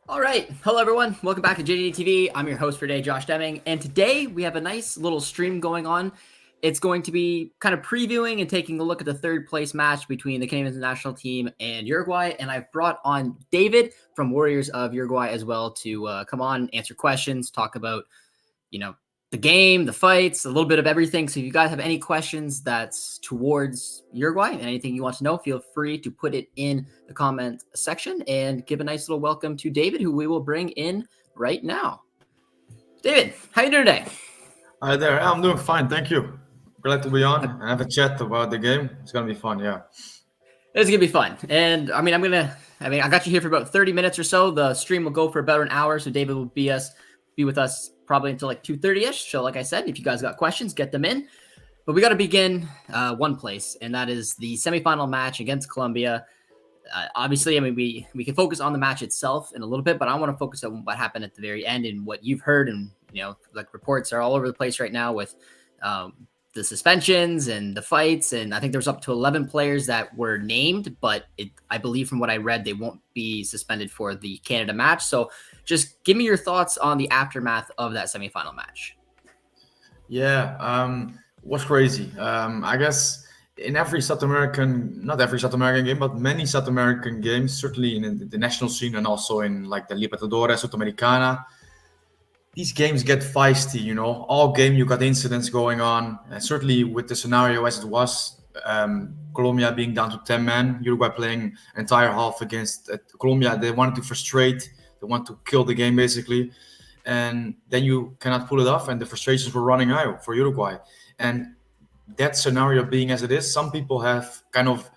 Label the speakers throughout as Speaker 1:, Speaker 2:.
Speaker 1: All right. Hello, everyone. Welcome back to JJD TV. I'm your host for today, Josh Deming. And today we have a nice little stream going on. It's going to be kind of previewing and taking a look at the third place match between the Canadian national team and Uruguay. And I've brought on David from Warriors of Uruguay as well to come on, answer questions, talk about, the game, the fights, a little bit of everything. So if you guys have any questions that's towards Uruguay and anything you want to know, feel free to put it in the comment section and give a nice little welcome to David, who we will bring in right now. David, how you doing today?
Speaker 2: Hi there. I'm doing fine. Thank you. Glad to be on and have a chat about the game. It's going to be fun. Yeah.
Speaker 1: It's going to be fun. And I got you here for about 30 minutes or so. The stream will go for about an hour. So David will be with us probably until like 2:30ish. So like I said, if you guys got questions, get them in. But we got to begin one place, and that is the semifinal match against Colombia. Obviously, we can focus on the match itself in a little bit, but I want to focus on what happened at the very end and what you've heard. And, like reports are all over the place right now with the suspensions and the fights. And I think there's up to 11 players that were named, but I believe from what I read, they won't be suspended for the Canada match. So just give me your thoughts on the aftermath of that semifinal match.
Speaker 2: Yeah, was crazy. I guess in every South American, not every South American game, but many South American games, certainly in the national scene and also in like the Libertadores, Sudamericana, these games get feisty, all game you got incidents going on. And certainly with the scenario as it was, Colombia being down to 10 men, Uruguay playing an entire half against Colombia. They wanted to frustrate, they want to kill the game basically. And then you cannot pull it off, and the frustrations were running out for Uruguay. And that scenario being as it is, some people have kind of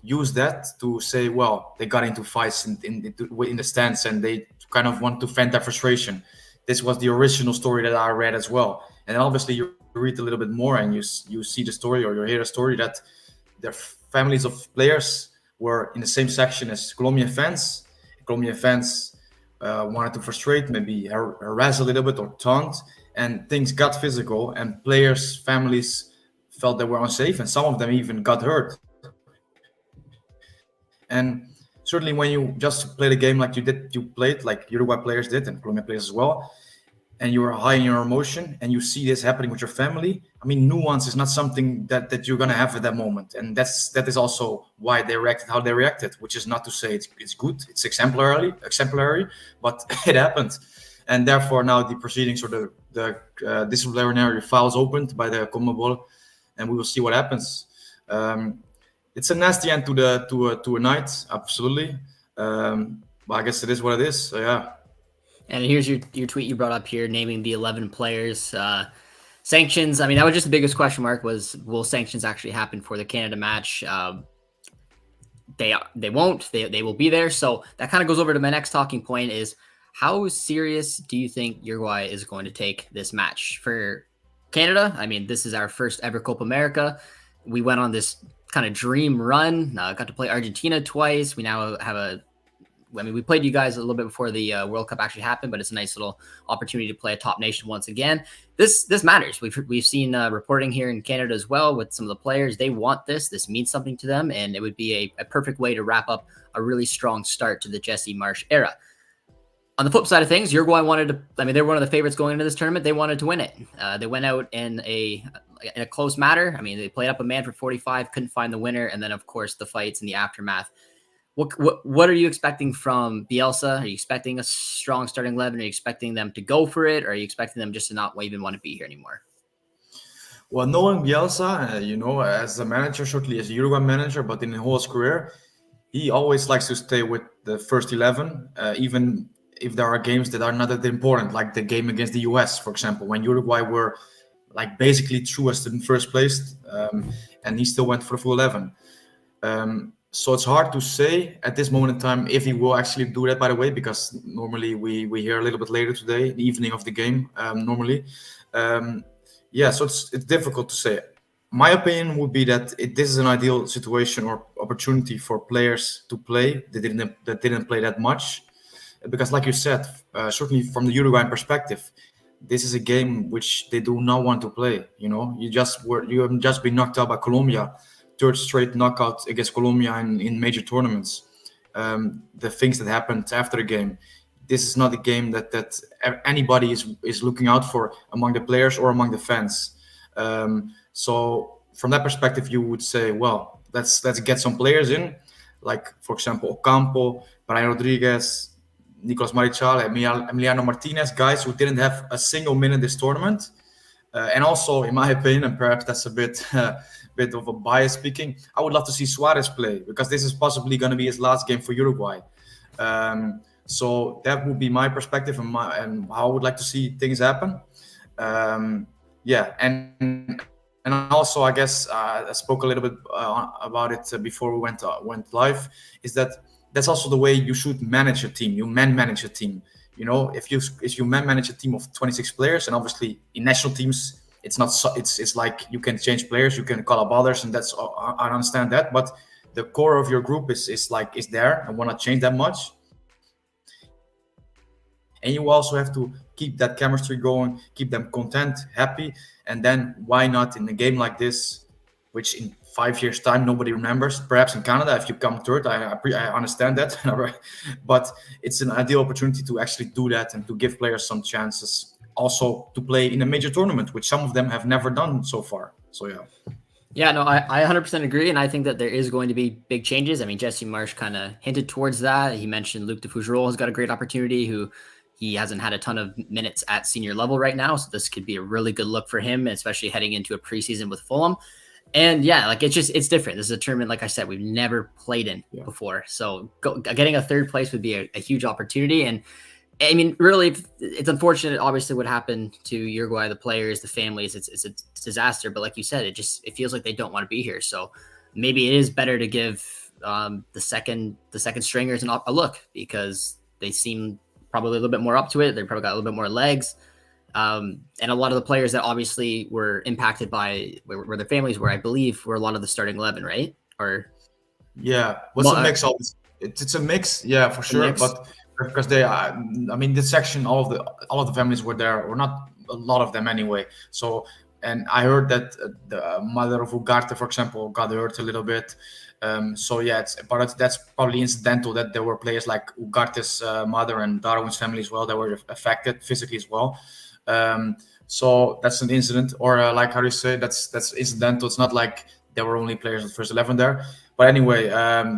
Speaker 2: used that to say, well, they got into fights in the stands and they kind of want to vent their frustration. This was the original story that I read as well. And then obviously you read a little bit more and you see the story, or you hear the story that their families of players were in the same section as Colombian fans. Colombian fans wanted to frustrate, maybe harass a little bit or taunt, and things got physical, and players' families felt they were unsafe, and some of them even got hurt. And certainly when you just play the game like you played like Uruguay players did and Colombian players as well, and you are high in your emotion and you see this happening with your family, nuance is not something that you're going to have at that moment. And that is also why they reacted how they reacted, which is not to say it's good, it's exemplary, but it happened. And therefore now the proceedings or the disciplinary files opened by the CONMEBOL, and we will see what happens. It's a nasty end to a night, absolutely. But I guess it is what it is. So yeah.
Speaker 1: And here's your tweet you brought up here, naming the 11 players. Sanctions, that was just the biggest question mark, was will sanctions actually happen for the Canada match? They won't. They will be there. So that kind of goes over to my next talking point is, how serious do you think Uruguay is going to take this match? For Canada, this is our first ever Copa America. We went on this kind of dream run, got to play Argentina twice. We now have we played you guys a little bit before the World Cup actually happened, but it's a nice little opportunity to play a top nation once again. This matters. We've seen reporting here in Canada as well with some of the players. They want this. This means something to them, and it would be a perfect way to wrap up a really strong start to the Jesse Marsch era. On the flip side of things, Uruguay wanted to, they were one of the favorites going into this tournament. They wanted to win it. They went out in a close matter. They played up a man for 45, couldn't find the winner. And then, of course, the fights and the aftermath. What are you expecting from Bielsa? Are you expecting a strong starting 11? Are you expecting them to go for it? Or are you expecting them just to not even want to be here anymore?
Speaker 2: Well, knowing Bielsa, as a manager, certainly as a Uruguay manager, but in his whole career, he always likes to stay with the first 11, even if there are games that are not that important, like the game against the US, for example, when Uruguay were like basically truest in first place, and he still went for the full 11. So it's hard to say at this moment in time if he will actually do that, by the way, because normally we hear a little bit later today, the evening of the game, normally. So it's difficult to say. My opinion would be that this is an ideal situation or opportunity for players to play that didn't play that much. Because like you said, certainly from the Uruguayan perspective, this is a game which they do not want to play. You have just been knocked out by Colombia, third straight knockout against Colombia in major tournaments. The things that happened after the game, this is not a game that anybody is looking out for among the players or among the fans. So from that perspective, you would say, well, let's get some players in, like for example Ocampo, Brian Rodriguez, Nicolas Marichal, Emiliano Martinez, guys who didn't have a single minute this tournament. And also, in my opinion, and perhaps that's a bit of a bias speaking, I would love to see Suarez play, because this is possibly going to be his last game for Uruguay. So that would be my perspective and how I would like to see things happen. Yeah, and also I guess I spoke a little bit about it before we went live. Is that's also the way you should manage a team. You manage a team. You know, if you manage a team of 26 players, and obviously in national teams it's not it's like you can change players, you can call up others, and that's I understand that. But the core of your group is there and want to change that much. And you also have to keep that chemistry going, keep them content, happy, and then why not in a game like this, which in 5 years' time nobody remembers. Perhaps in Canada, if you come third, I understand that, but it's an ideal opportunity to actually do that and to give players some chances, also to play in a major tournament, which some of them have never done so far. So yeah.
Speaker 1: Yeah, no, I 100% agree, and I think that there is going to be big changes. I mean, Jesse Marsh kind of hinted towards that. He mentioned Luc de Fougerolles has got a great opportunity, who he hasn't had a ton of minutes at senior level right now, so this could be a really good look for him, especially heading into a preseason with Fulham. And yeah, like it's different. This is a tournament, like I said, we've never played in before. So getting a third place would be a huge opportunity. And I mean, really, it's unfortunate, obviously, what happened to Uruguay, the players, the families. It's a disaster. But like you said, it feels like they don't want to be here. So maybe it is better to give the second stringers a look, because they seem probably a little bit more up to it. They probably got a little bit more legs. And a lot of the players that obviously were impacted by where their families were, I believe, were a lot of the starting 11, right? Or
Speaker 2: yeah, what's a mix of this? It's a mix, yeah, for sure. But because they, I mean, this section, all of the families were there, or not a lot of them anyway. So, and I heard that the mother of Ugarte, for example, got hurt a little bit. So yeah, but that's probably incidental that there were players like Ugarte's mother and Darwin's family as well that were affected physically as well. So that's an incident, or like how do you say, that's incidental. It's not like there were only players in the first 11 there. But anyway,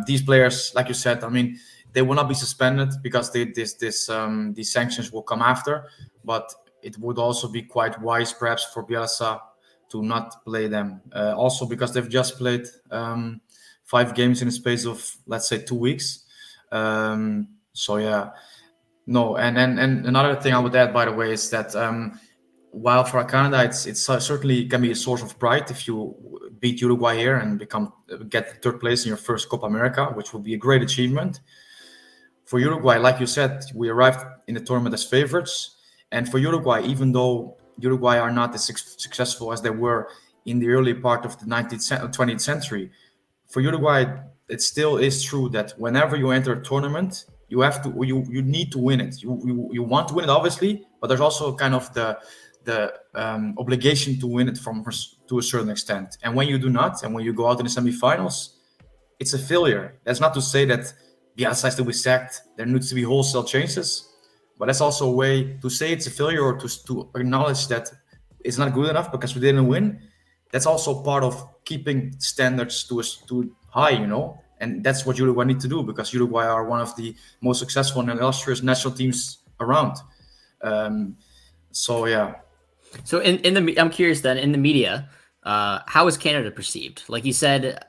Speaker 2: these players, like you said, I mean, they will not be suspended because these sanctions will come after. But it would also be quite wise, perhaps, for Bielsa to not play them. Also because they've just played 5 games in the space of, let's say, 2 weeks. So yeah. No, and another thing I would add, by the way, is that while for Canada it's certainly can be a source of pride if you beat Uruguay here and get third place in your first Copa America, which would be a great achievement. For Uruguay, like you said, we arrived in the tournament as favorites, and for Uruguay, even though Uruguay are not as successful as they were in the early part of the 20th century, for Uruguay, it still is true that whenever you enter a tournament, you need to win it. You want to win it, obviously, but there's also kind of the obligation to win it to a certain extent. And when you do not, and when you go out in the semifinals, it's a failure. That's not to say that Bielsa has to be sacked. There needs to be wholesale changes, but that's also a way to say it's a failure, or to acknowledge that it's not good enough because we didn't win. That's also part of keeping standards to high, you know. And that's what Uruguay need to do, because Uruguay are one of the most successful and illustrious national teams around. So yeah.
Speaker 1: So I'm curious then, in the media, how is Canada perceived? Like you said,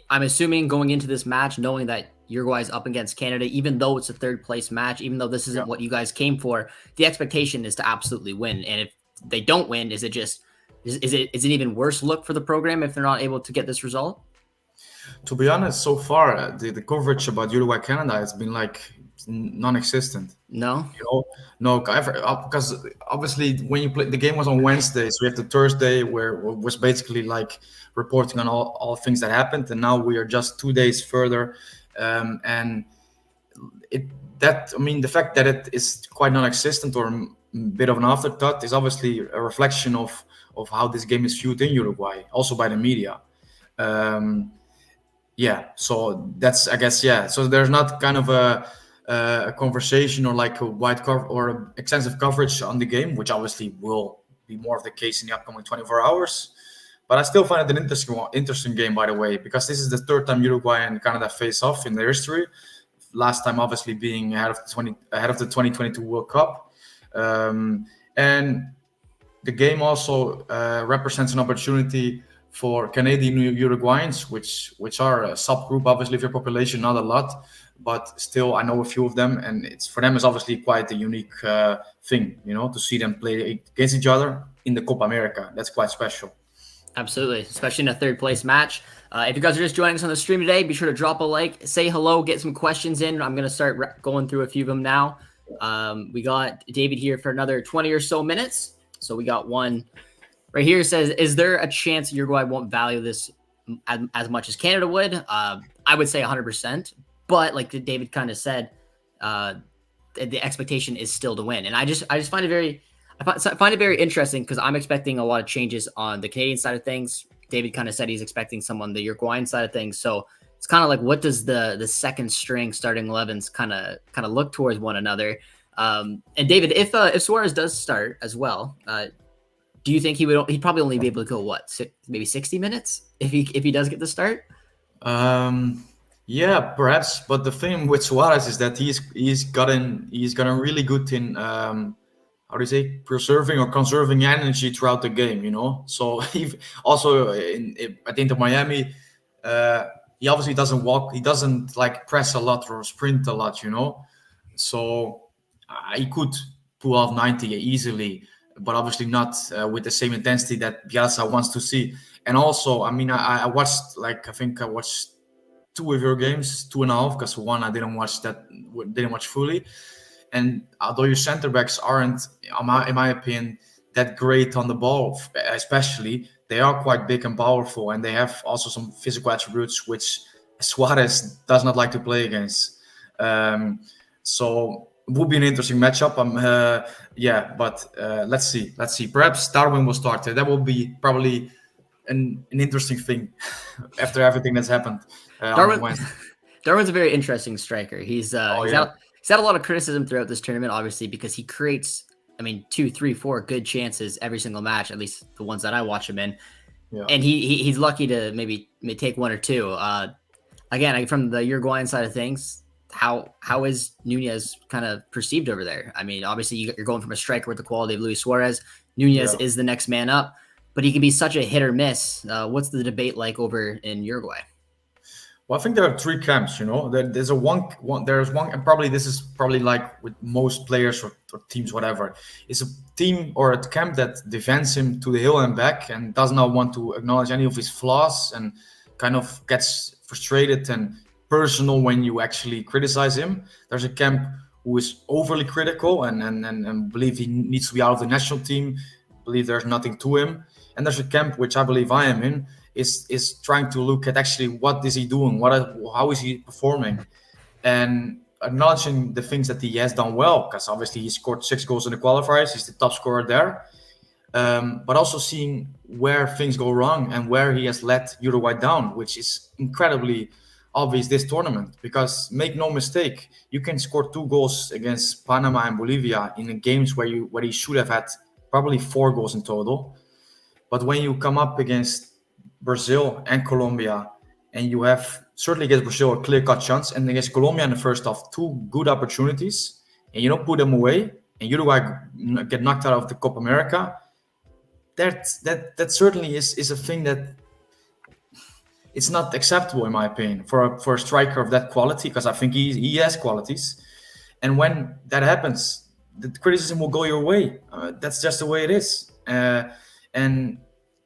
Speaker 1: I'm assuming going into this match, knowing that Uruguay is up against Canada, even though it's a third place match, even though this isn't what you guys came for, the expectation is to absolutely win. And if they don't win, is it an even worse look for the program if they're not able to get this result?
Speaker 2: To be honest, so far the coverage about Uruguay Canada has been like non-existent.
Speaker 1: No,
Speaker 2: no, because obviously when you play, the game was on Wednesday, so we have the Thursday where it was basically like reporting on all things that happened, and now we are just 2 days further, and the fact that it is quite non-existent or a bit of an afterthought is obviously a reflection of how this game is viewed in Uruguay, also by the media. Yeah, so that's, I guess, yeah. So there's not kind of a a conversation or like a wide cover or extensive coverage on the game, which obviously will be more of the case in the upcoming 24 hours. But I still find it an interesting game, by the way, because this is the third time Uruguay and Canada face off in their history. Last time, obviously, being ahead of the 2022 World Cup, and the game also represents an opportunity for Canadian Uruguayans, which are a subgroup, obviously, of your population, not a lot, but still, I know a few of them, and it's for them is obviously quite a unique thing, to see them play against each other in the Copa America. That's quite special.
Speaker 1: Absolutely, especially in a third place match. If you guys are just joining us on the stream today, be sure to drop a like, say hello, get some questions in. I'm going to start going through a few of them now. We got David here for another 20 or so minutes. So we got one right here. Says, is there a chance Uruguay won't value this as much as Canada would? I would say 100%. But like David kind of said, the expectation is still to win. And I just find it I find it very interesting because I'm expecting a lot of changes on the Canadian side of things. David kind of said he's expecting some on the Uruguayan side of things. So it's kind of like, what does the second string starting 11s kind of look towards one another? And David, if Suarez does start as well, do you think he'd probably only be able to go maybe 60 minutes if he does get the start?
Speaker 2: Yeah, perhaps. But the thing with Suarez is that he's gotten really good in how do you say, preserving or conserving energy throughout the game, So he also at Inter Miami, he obviously doesn't walk. He doesn't like press a lot or sprint a lot, So he could pull off 90 easily, but obviously not with the same intensity that Bielsa wants to see. And also, I mean, I watched I think I watched 2 of your games, 2.5, because one I didn't watch fully. And although your center backs aren't, in my opinion, that great on the ball, especially, they are quite big and powerful, and they have also some physical attributes which Suarez does not like to play against. So it would be an interesting matchup. But let's see. Perhaps Darwin will start. That will be probably an interesting thing after everything that's happened.
Speaker 1: Darwin's a very interesting striker. He's had a lot of criticism throughout this tournament, obviously, because he creates, 2, 3, 4 good chances every single match, at least the ones that I watch him in. Yeah. And he's lucky to maybe take 1 or 2. Again, from the Uruguayan side of things, how is Nunez kind of perceived over there? Obviously, you're going from a striker with the quality of Luis Suarez. Nunez is the next man up, but he can be such a hit or miss. What's the debate like over in Uruguay?
Speaker 2: Well, I think there are 3 camps, There's one, and probably this is probably like with most players or teams, whatever. It's a team or a camp that defends him to the hill and back and does not want to acknowledge any of his flaws and kind of gets frustrated and personal when you actually criticize him. There's a camp who is overly critical and believe he needs to be out of the national team, believe there's nothing to him. And there's a camp, which I believe I am in, is trying to look at actually what is he doing, how is he performing, and acknowledging the things that he has done well, because obviously he scored 6 goals in the qualifiers, he's the top scorer there, but also seeing where things go wrong and where he has let Uruguay down, which is incredibly obvious this tournament, because make no mistake, you can score 2 goals against Panama and Bolivia in games where he should have had probably 4 goals in total. But when you come up against Brazil and Colombia, and you have certainly against Brazil a clear-cut chance, and against Colombia in the first half 2 good opportunities, and you don't put them away, and Uruguay get knocked out of the Copa America, that certainly is a thing that it's not acceptable, in my opinion, for a striker of that quality, because I think he has qualities. And when that happens, the criticism will go your way. That's just the way it is. And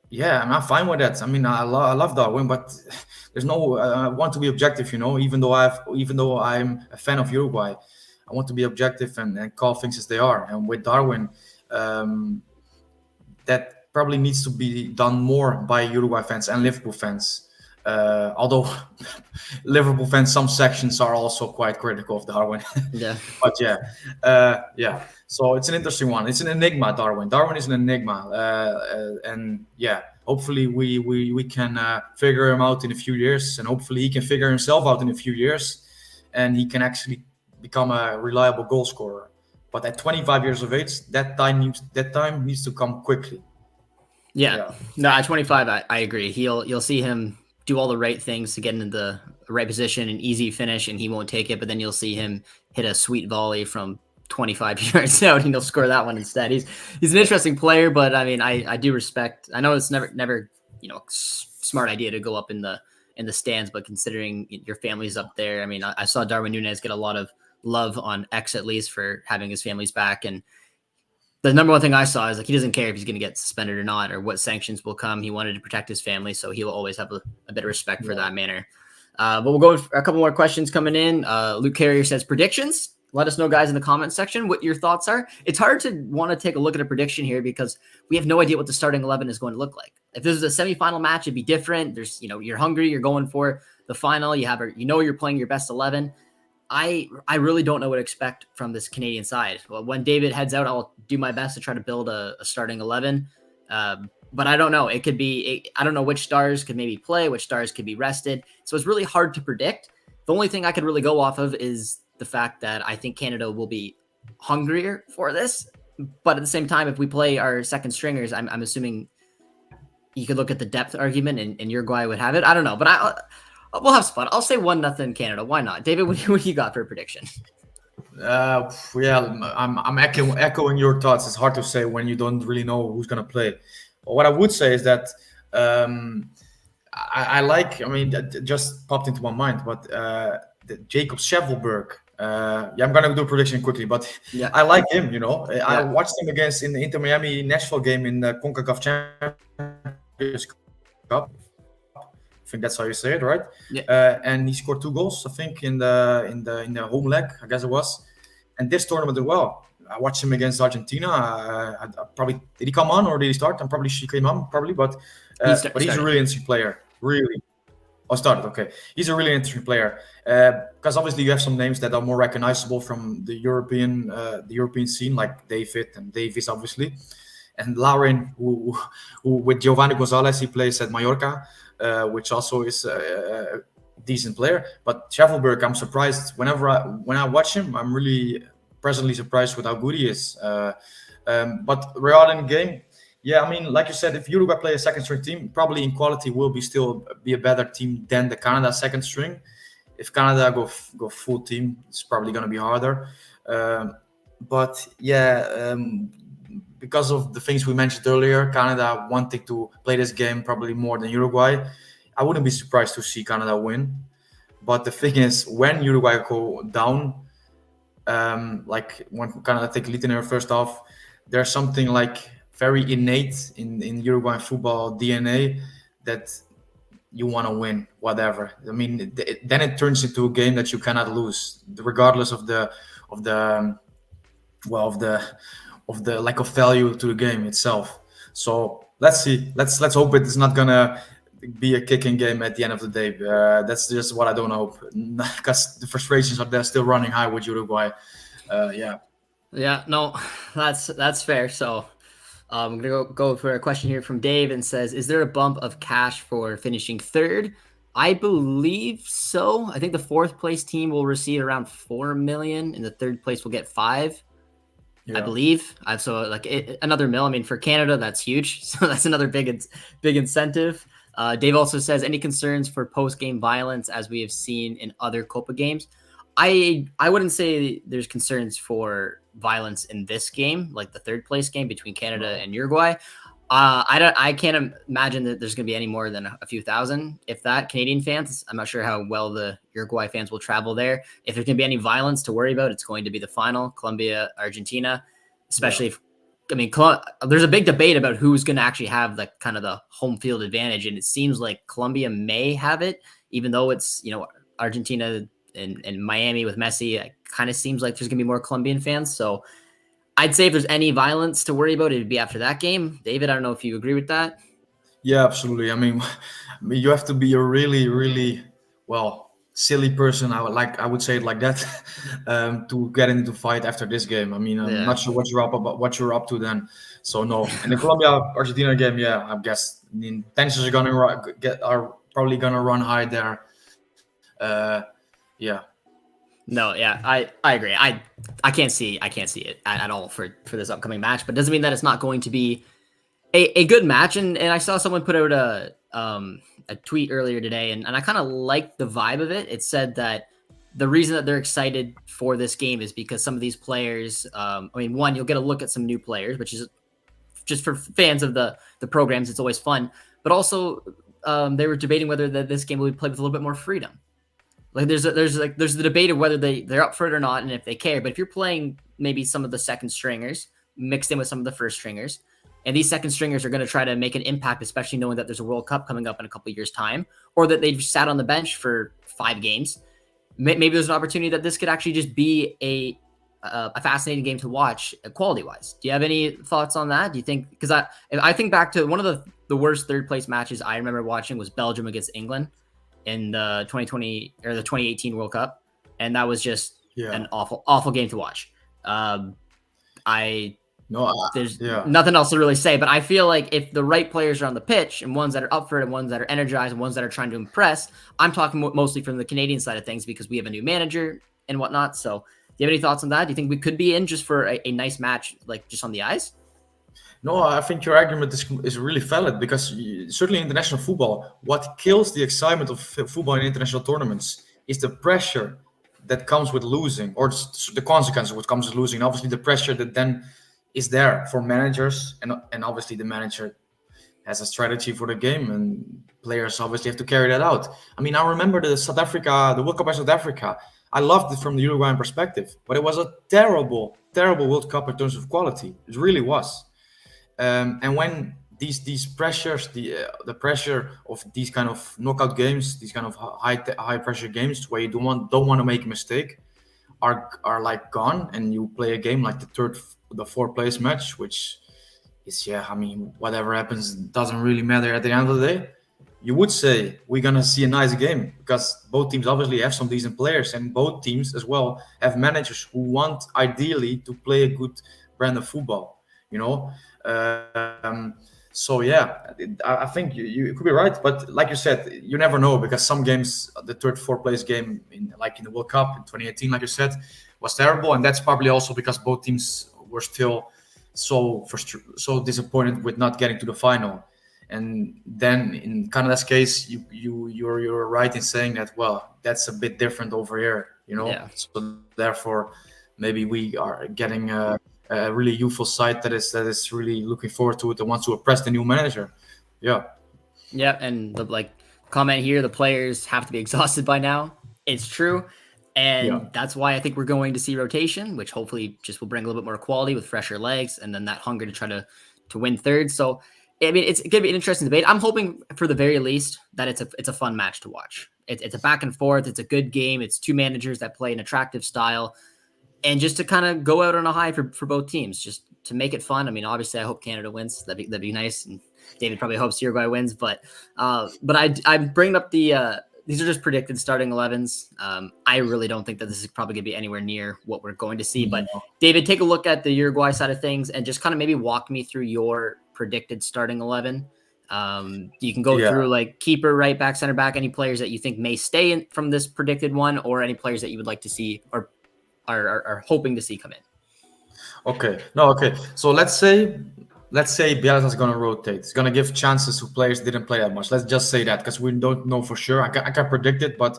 Speaker 2: yeah, I'm fine with that. I love Darwin, but there's no. I want to be objective, Even though I'm a fan of Uruguay, I want to be objective and call things as they are. And with Darwin, that probably needs to be done more by Uruguay fans and Liverpool fans. Although Liverpool fans, some sections are also quite critical of Darwin.
Speaker 1: Yeah.
Speaker 2: But yeah. So it's an interesting one. It's an enigma, Darwin. Darwin is an enigma, and yeah, hopefully we can figure him out in a few years, and hopefully he can figure himself out in a few years, and he can actually become a reliable goal scorer. But at 25 years of age, that time needs to come quickly.
Speaker 1: Yeah. No, at 25, I agree. You'll see him do all the right things to get into the right position, an easy finish, and he won't take it. But then you'll see him hit a sweet volley from 25 yards out, and he'll score that one instead. He's an interesting player, but I mean, I do respect. I know it's never smart idea to go up in the stands, but considering your family's up there, I mean, I saw Darwin Nunez get a lot of love on X at least for having his family's back, and the number one thing I saw is like he doesn't care if he's going to get suspended or not, or what sanctions will come. He wanted to protect his family, so he'll always have a bit of respect for that manner. But we'll go with a couple more questions coming in. Luke Carrier says predictions. Let us know, guys, in the comment section what your thoughts are. It's hard to want to take a look at a prediction here because we have no idea what the starting 11 is going to look like. If this is a semifinal match, it'd be different. There's, you're hungry, you're going for the final. You're playing your best 11. I really don't know what to expect from this Canadian side. Well, when David heads out, I'll do my best to try to build a starting 11. But I don't know. It could be, I don't know which stars could maybe play, which stars could be rested. So it's really hard to predict. The only thing I could really go off of is the fact that I think Canada will be hungrier for this. But at the same time, if we play our second stringers, I'm assuming you could look at the depth argument and Uruguay would have it. I don't know, but we'll have some fun. I'll say 1-0 Canada. Why not? David, what do you got for a prediction?
Speaker 2: I'm echoing your thoughts. It's hard to say when you don't really know who's going to play. But what I would say is that that just popped into my mind, but Jacob Schevelberg. I'm going to do a prediction quickly, but yeah. I like him, I watched him in the Inter Miami Nashville game in the CONCACAF Champions Cup. I think that's how you say it, right? Yeah. And he scored 2 goals, I think, in the home leg, I guess it was. And this tournament as well. I watched him against Argentina. Did he come on or did he start? He came on, but he's a really interesting player. Really. Oh, started. Okay. He's a really interesting player because obviously you have some names that are more recognizable from the European scene, like David and Davis, obviously. And Larin, who with Giovanni Gonzalez, he plays at Mallorca. Which also is a decent player. But Schevelberg, I'm surprised. When I watch him, I'm really pleasantly surprised with how good he is. But regarding the game, like you said, if Uruguay play a second string team, probably in quality will still be a better team than the Canada second string. If Canada go full team, it's probably going to be harder. Because of the things we mentioned earlier, Canada wanting to play this game probably more than Uruguay. I wouldn't be surprised to see Canada win. But the thing is, when Uruguay go down, like when Canada take lead in their first half, there's something like very innate in Uruguayan football DNA that you want to win, whatever. I mean, then it turns into a game that you cannot lose, regardless of the lack of value to the game itself. So let's see. Let's hope it's not gonna be a kicking game at the end of the day. That's just what I don't hope, because the frustrations are there still running high with Uruguay.
Speaker 1: Yeah, no, that's fair. So I'm gonna go for a question here from Dave, and says, is there a bump of cash for finishing third? I believe so. I think the 4th place team will receive around 4 million, and the 3rd place will get 5. Yeah. I believe. Another mil. I mean, for Canada, that's huge. So that's another big incentive. Dave also says, any concerns for post-game violence as we have seen in other Copa games? I wouldn't say there's concerns for violence in this game, like the 3rd place game between Canada and Uruguay. I can't imagine that there's going to be any more than a few thousand, if that, Canadian fans. I'm not sure how well the Uruguay fans will travel there. If there's going to be any violence to worry about, it's going to be the final, Colombia, Argentina, especially if, there's a big debate about who's going to actually have the kind of the home field advantage. And it seems like Colombia may have it, even though it's, Argentina and Miami with Messi. It kind of seems like there's going to be more Colombian fans. So I'd say if there's any violence to worry about, it'd be after that game. David, I don't know if you agree with that.
Speaker 2: Yeah, absolutely. I mean, you have to be a really, really, silly person. I would say it like that, to get into a fight after this game. I mean, I'm not sure what you're up to then. So no. And the Colombia Argentina game, I guess tensions are probably gonna run high there.
Speaker 1: No, yeah, I agree. I can't see it at all for this upcoming match, but doesn't mean that it's not going to be a good match. And I saw someone put out a tweet earlier today, and I kind of liked the vibe of it. It said that the reason that they're excited for this game is because some of these players, I mean, one, you'll get a look at some new players, which is just for fans of the programs, it's always fun. But also, they were debating whether this game will be played with a little bit more freedom. Like there's the debate of whether they're up for it or not, and if they care. But if you're playing maybe some of the second stringers mixed in with some of the first stringers, and these second stringers are going to try to make an impact, especially knowing that there's a World Cup coming up in a couple of years' time, or that they've sat on the bench for 5 games, maybe there's an opportunity that this could actually just be a fascinating game to watch, quality wise. Do you have any thoughts on that? Do you think, because I think back to one of the worst third place matches I remember watching was Belgium against England in the 2020 or the 2018 World Cup, and that was just an awful game to watch. There's nothing else to really say, but I feel like if the right players are on the pitch and ones that are up for it and ones that are energized and ones that are trying to impress, I'm talking mostly from the Canadian side of things because we have a new manager and whatnot. So do you have any thoughts on that? Do you think we could be in just for a nice match, like just on the ice?
Speaker 2: No, I think your argument is really valid because certainly in international football, what kills the excitement of football in international tournaments is the pressure that comes with losing, or the consequence of what comes with losing. Obviously, the pressure that then is there for managers, and obviously the manager has a strategy for the game, and players obviously have to carry that out. I mean, I remember the World Cup in South Africa. I loved it from the Uruguayan perspective, but it was a terrible World Cup in terms of quality. It really was. And when these pressures, the pressure of these kind of knockout games, these kind of high pressure games where you don't want to make a mistake, are like gone, and you play a game like the fourth place match, which is I mean, whatever happens doesn't really matter at the end of the day. You would say we're gonna see a nice game because both teams obviously have some decent players, and both teams as well have managers who want ideally to play a good brand of football. You know. So I think you could be right, but like you said, you never know because some games, the fourth place game in the World Cup in 2018, like you said, was terrible, and that's probably also because both teams were still so disappointed with not getting to the final. And then in Canada's case, you're right in saying that. Well, that's a bit different over here, you know. Yeah. So therefore, maybe we are getting a really youthful side that is really looking forward to it and wants to impress the new manager. Yeah,
Speaker 1: and the comment here, the players have to be exhausted by now. It's true, and that's why I think we're going to see rotation, which hopefully just will bring a little bit more quality with fresher legs, and then that hunger to try to win third. So I mean, it's gonna be an interesting debate. I'm hoping for the very least that it's a fun match to watch. It's a back and forth. It's a good game. It's two managers that play an attractive style. And just to kind of go out on a high for both teams, just to make it fun. I mean, obviously, I hope Canada wins. That'd be nice. And David probably hopes Uruguay wins. But I bring up these are just predicted starting 11s. I really don't think that this is probably going to be anywhere near what we're going to see. But David, take a look at the Uruguay side of things and just kind of maybe walk me through your predicted starting 11. You can go through like keeper, right back, center back, any players that you think may stay in from this predicted one, or any players that you would like to see or are hoping to see come in.
Speaker 2: Okay. So let's say Bielsa is going to rotate. It's going to give chances to players who didn't play that much. Let's just say that because we don't know for sure. I can predict it, but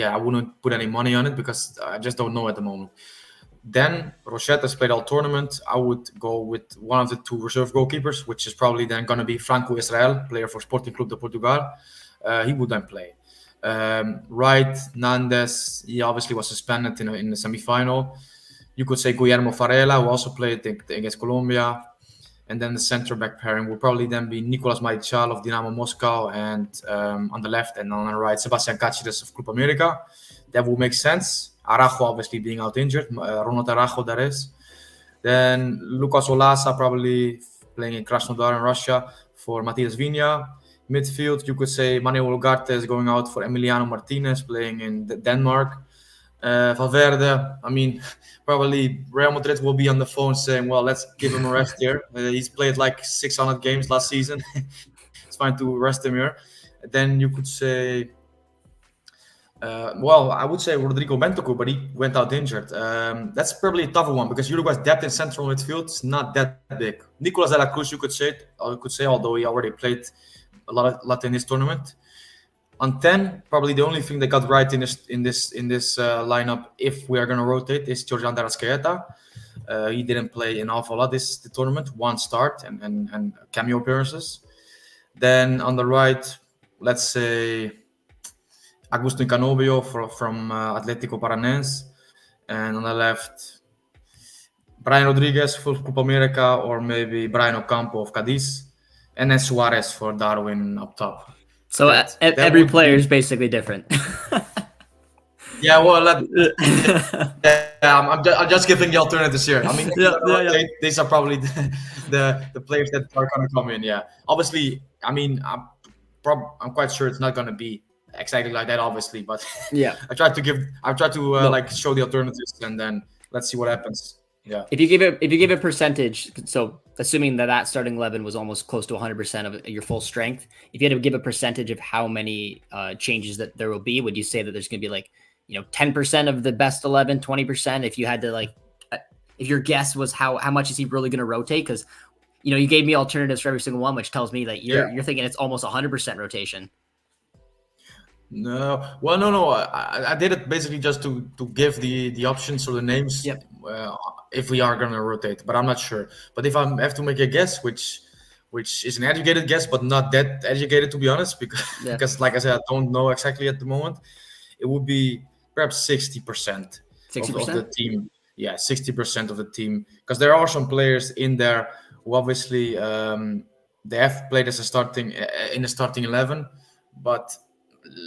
Speaker 2: I wouldn't put any money on it because I just don't know at the moment. Then Rochette has played all tournament. I would go with one of the two reserve goalkeepers, which is probably then going to be Franco Israel, player for Sporting Club de Portugal. He would then play. Right, Nunez, he obviously was suspended in the semi-final. You could say Guillermo Varela, who also played against Colombia. And then the center-back pairing will probably then be Nicolas Maichal of Dynamo Moscow, and on the left and on the right, Sebastian Cáceres of Copa America. That will make sense. Araujo obviously being out injured, Ronald Araujo that is. Then Lucas Olaza probably playing in Krasnodar in Russia for Matias Viña. Midfield, you could say Manuel Ugarte is going out for Emiliano Martinez playing in Denmark. Valverde, I mean, probably Real Madrid will be on the phone saying, well, let's give him a rest here. He's played like 600 games last season. It's fine to rest him here. Then you could say Well, I would say Rodrigo Bentancur, but he went out injured. That's probably a tougher one because Uruguay's depth in central midfield is not that big. Nicolas de la Cruz, you could say, although he already played a lot in this tournament. On 10, probably the only thing they got right in this lineup, if we are going to rotate, is Georgian Darascaeta. He didn't play an awful lot the tournament, one start and cameo appearances. Then on the right, let's say Agustin Canovio from Atlético Paranense, and on the left, Brian Rodriguez for Copa America, or maybe Brian Ocampo of Cadiz, and then Suarez for Darwin up top.
Speaker 1: So every player is basically different.
Speaker 2: Yeah, well, I'm just giving the alternatives here. I mean, these are probably the players that are going to come in. Yeah, obviously, I mean, I'm quite sure it's not going to be exactly like that, obviously, but
Speaker 1: yeah,
Speaker 2: I tried to like show the alternatives, and then let's see what happens. Yeah.
Speaker 1: If you give a percentage, so assuming that starting 11 was almost close to 100% of your full strength, if you had to give a percentage of how many changes that there will be, would you say that there's going to be like, 10% of the best 11, 20%? If you had to if your guess was how much is he really going to rotate? Because, you gave me alternatives for every single one, which tells me that you're thinking it's almost 100% rotation.
Speaker 2: No, well, no. I did it basically just to give the options or the names.
Speaker 1: Yep.
Speaker 2: If we are gonna rotate, but I'm not sure. But if I have to make a guess, which is an educated guess, but not that educated to be honest, because like I said, I don't know exactly at the moment. It would be perhaps 60% of the team. Yeah, 60% of the team, because there are some players in there who obviously they have played as in the starting 11, but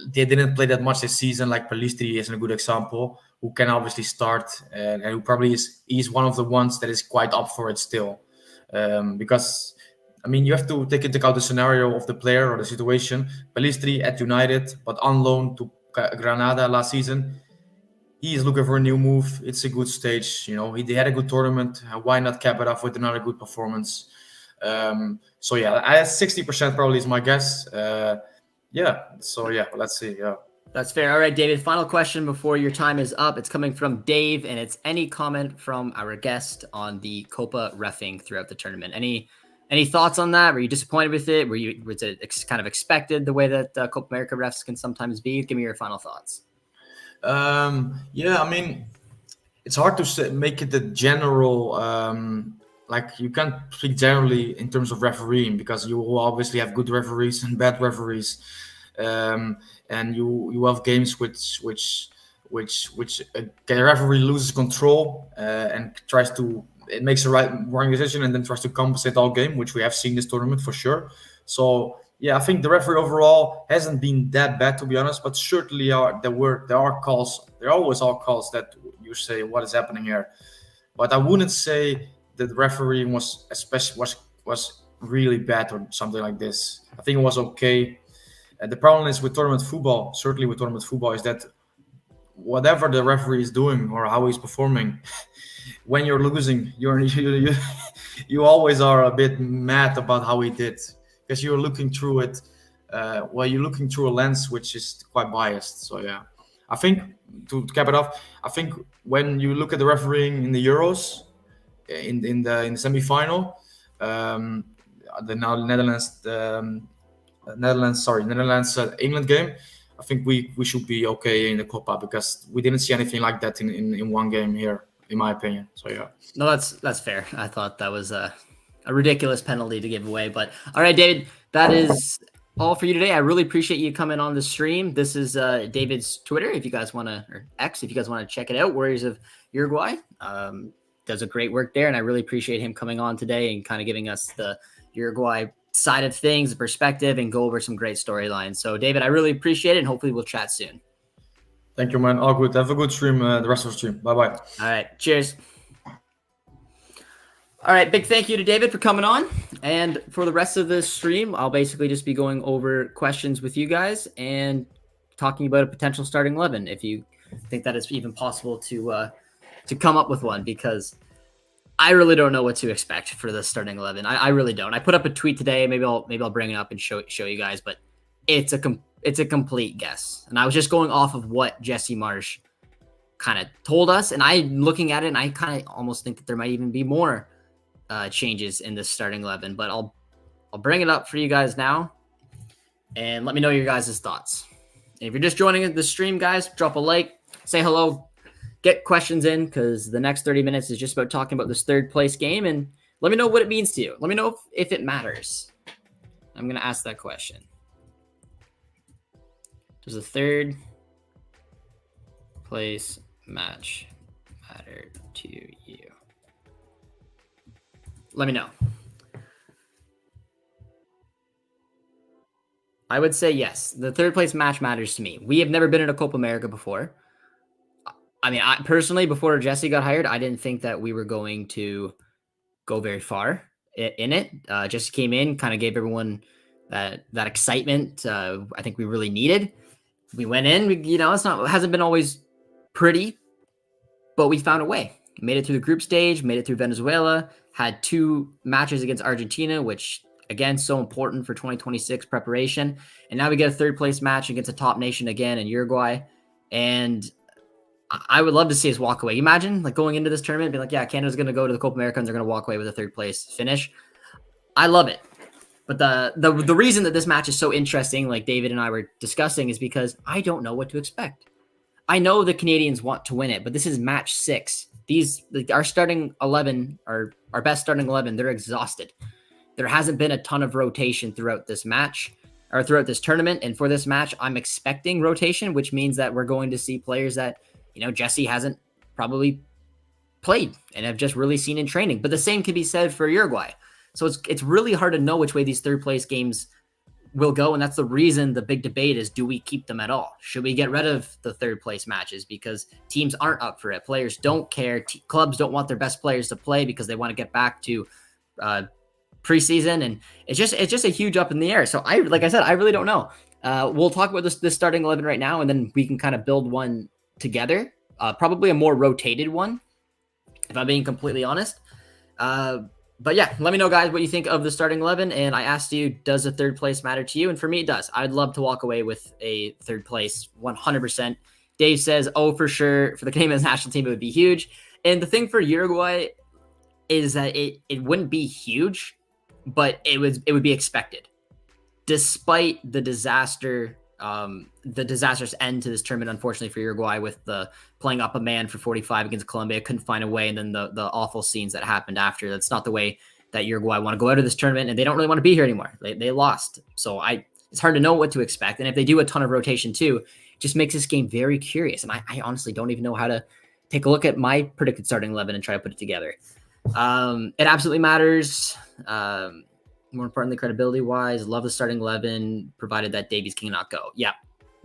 Speaker 2: they didn't play that much this season. Like Pelistri is a good example, who can obviously start and who probably is one of the ones that is quite up for it still. Because, I mean, you have to take into account the scenario of the player or the situation. Pelistri at United, but on loan to Granada last season. He is looking for a new move. It's a good stage. They had a good tournament. Why not cap it off with another good performance? So yeah, 60% probably is my guess. Let's see. Yeah.
Speaker 1: That's fair. All right, David, final question before your time is up. It's coming from Dave, and it's any comment from our guest on the Copa reffing throughout the tournament. Any thoughts on that? Were you disappointed with it? Was it kind of expected the way that Copa America refs can sometimes be? Give me your final thoughts.
Speaker 2: I mean, it's hard to make it a general, you can't speak generally in terms of refereeing, because you will obviously have good referees and bad referees. And you have games which the referee loses control and makes the wrong decision and then tries to compensate all game, which we have seen this tournament for sure. So yeah, I think the referee overall hasn't been that bad, to be honest, but certainly there are calls. There always are calls that you say, what is happening here? But I wouldn't say that the refereeing was really bad or something like this. I think it was okay. The problem is with tournament football, is that whatever the referee is doing or how he's performing, when you're losing, you always are a bit mad about how he did, because you're looking through it. You're looking through a lens which is quite biased. So yeah, I think to cap it off, I think when you look at the refereeing in the Euros, in the semi-final, England game, I think we should be okay in the Copa, because we didn't see anything like that in one game here, in my opinion. So yeah.
Speaker 1: No, that's fair. I thought that was a ridiculous penalty to give away. But all right, David, that is all for you today. I really appreciate you coming on the stream. This is David's Twitter, if you guys want to, or X, if you guys want to check it out. Warriors of Uruguay does a great work there, and I really appreciate him coming on today and kind of giving us the Uruguay side of things, the perspective, and go over some great storylines. So, David, I really appreciate it, and hopefully we'll chat soon.
Speaker 2: Thank you, man. All good. Have a good stream, the rest of the stream. Bye-bye.
Speaker 1: All right. Cheers. All right. Big thank you to David for coming on. And for the rest of this stream, I'll basically just be going over questions with you guys and talking about a potential starting 11, if you think that it's even possible to come up with one, because I really don't know what to expect for the starting 11. I really don't. I put up a tweet today. Maybe I'll bring it up and show you guys, but it's it's a complete guess. And I was just going off of what Jesse Marsh kind of told us. And I looking at it, and I kind of almost think that there might even be more changes in this starting 11. But I'll bring it up for you guys now, and let me know your guys' thoughts. And if you're just joining the stream, guys, drop a like, say hello, get questions in, because the next 30 minutes is just about talking about this third place game, and let me know what it means to you. Let me know if it matters. I'm going to ask that question. Does the third place match matter to you? Let me know. I would say yes. The third place match matters to me. We have never been in a Copa America before. I mean, I personally, before Jesse got hired, I didn't think that we were going to go very far in it. Jesse came in, kind of gave everyone that excitement. I think we really needed. We went in, it hasn't been always pretty, but we found a way. Made it through the group stage, made it through Venezuela, had 2 matches against Argentina, which again, so important for 2026 preparation. And now we get a third place match against a top nation again in Uruguay. And I would love to see us walk away. Imagine like going into this tournament and be like, yeah, Canada's going to go to the Copa America and they're going to walk away with a third place finish. I love it. But the reason that this match is so interesting, like David and I were discussing, is because I don't know what to expect. I know the Canadians want to win it, but this is match 6. Our starting 11, our best starting 11, they're exhausted. There hasn't been a ton of rotation throughout this match or throughout this tournament. And for this match, I'm expecting rotation, which means that we're going to see players that, Jesse hasn't probably played and have just really seen in training. But the same can be said for Uruguay. So it's really hard to know which way these third place games will go. And that's the reason the big debate is, do we keep them at all? Should we get rid of the third place matches because teams aren't up for it? Players don't care. Clubs don't want their best players to play because they want to get back to preseason. And it's just a huge up in the air. So like I said, I really don't know. We'll talk about this starting 11 right now, and then we can kind of build one together. Probably a more rotated one, if I'm being completely honest. But yeah, let me know, guys, what you think of the starting 11. And I asked you, does a third place matter to you? And for me, it does. I'd love to walk away with a third place, 100%. Dave says, oh, for sure, for the Canadian national team, it would be huge. And the thing for Uruguay is that it wouldn't be huge, but it would be expected. Despite the disastrous end to this tournament, unfortunately for Uruguay, with the playing up a man for 45 against Colombia, couldn't find a way, and then the awful scenes that happened after. That's not the way that Uruguay want to go out of this tournament, and they don't really want to be here anymore. They lost. So it's hard to know what to expect. And if they do a ton of rotation too, it just makes this game very curious. And I honestly don't even know how to take a look at my predicted starting 11 and try to put it together. It absolutely matters. More importantly, credibility wise, love the starting 11, provided that Davies cannot go. Yeah.